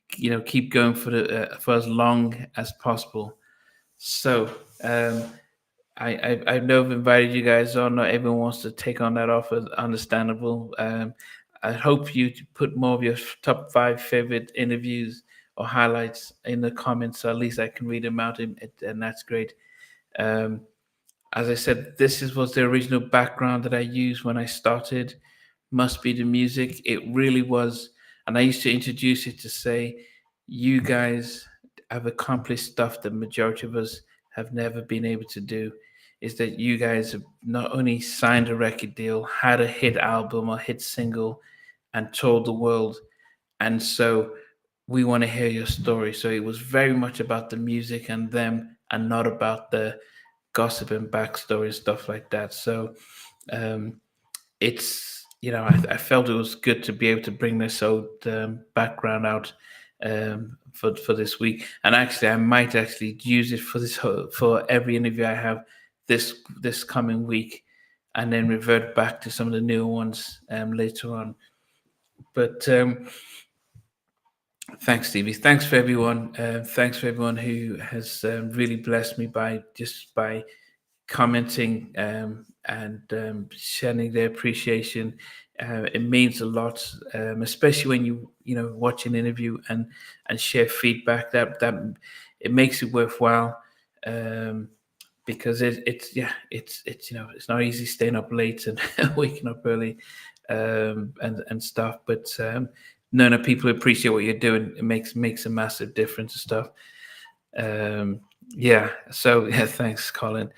keep going for as long as possible. So I know I've invited you guys on. Not everyone wants to take on that offer. Understandable. I hope you put more of your top 5 favorite interviews or highlights in the comments, so at least I can read them out, and that's great. As I said, was the original background that I used when I started. Must Be the Music. It really was, and I used to introduce it to say, you guys have accomplished stuff that majority of us have never been able to do. Is that you guys have not only signed a record deal, had a hit album or hit single, and told the world. And so we want to hear your story. So it was very much about the music and them, and not about the gossip and backstory and stuff like that. So it's, I felt it was good to be able to bring this old background out for this week. And actually, I might actually use it for every interview I have this coming week, and then revert back to some of the newer ones later on. But thanks, Stevie. Thanks for everyone. Thanks for everyone who has really blessed me by commenting and sharing their appreciation. It means a lot, especially when you watch an interview and share feedback. That it makes it worthwhile. because it's it's not easy staying up late and waking up early, and stuff. But no, people appreciate what you're doing. It makes a massive difference and stuff. Yeah. So yeah, thanks, Colin.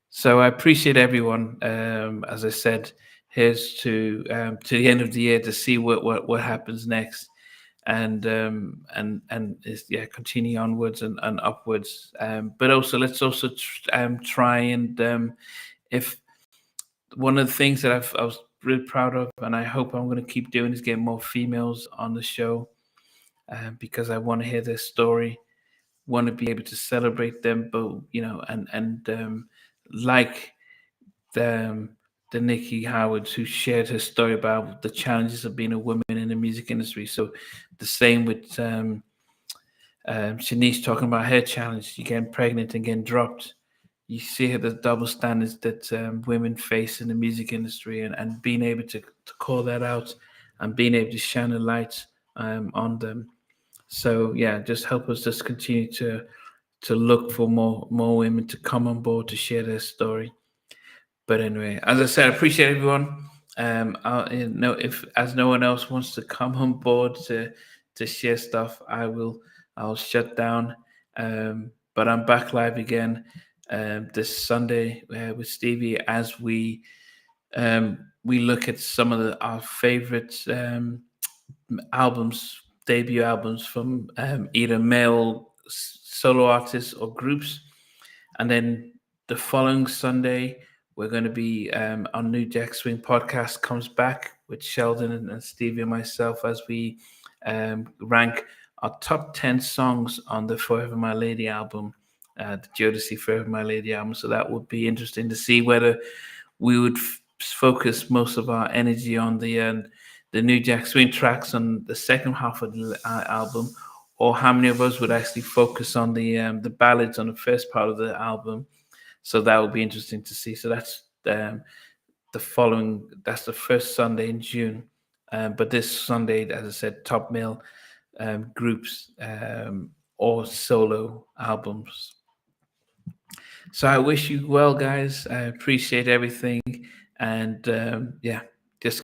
So I appreciate everyone. As I said, here's to the end of the year to see what happens next, and yeah, continue onwards and upwards. But also let's also try and if one of the things that I was really proud of, and I hope I'm going to keep doing, is get more females on the show, because I want to hear their story, want to be able to celebrate them, but and like the Nikki Howard, who shared her story about the challenges of being a woman in the music industry. So the same with Shanice talking about her challenge, you getting pregnant and getting dropped. You see the double standards that women face in the music industry, and being able to call that out and being able to shine a light on them. So yeah, just help us just continue to look for more women to come on board to share their story. But anyway, as I said, I appreciate everyone. If as no one else wants to come on board to share stuff, I'll shut down. But I'm back live again this Sunday with Stevie as we look at some of our favorite albums, debut albums from either male solo artists or groups. And then the following Sunday, we're going to be on New Jack Swing podcast comes back with Sheldon and Stevie and myself as we rank our top 10 songs on the Forever My Lady album, the Jodeci Forever My Lady album. So that would be interesting to see whether we would focus most of our energy on the New Jack Swing tracks on the second half of the album, or how many of us would actually focus on the ballads on the first part of the album. So that would be interesting to see. So that's the first Sunday in June. But this Sunday, as I said, top male groups or solo albums. So I wish you well, guys. I appreciate everything. And yeah,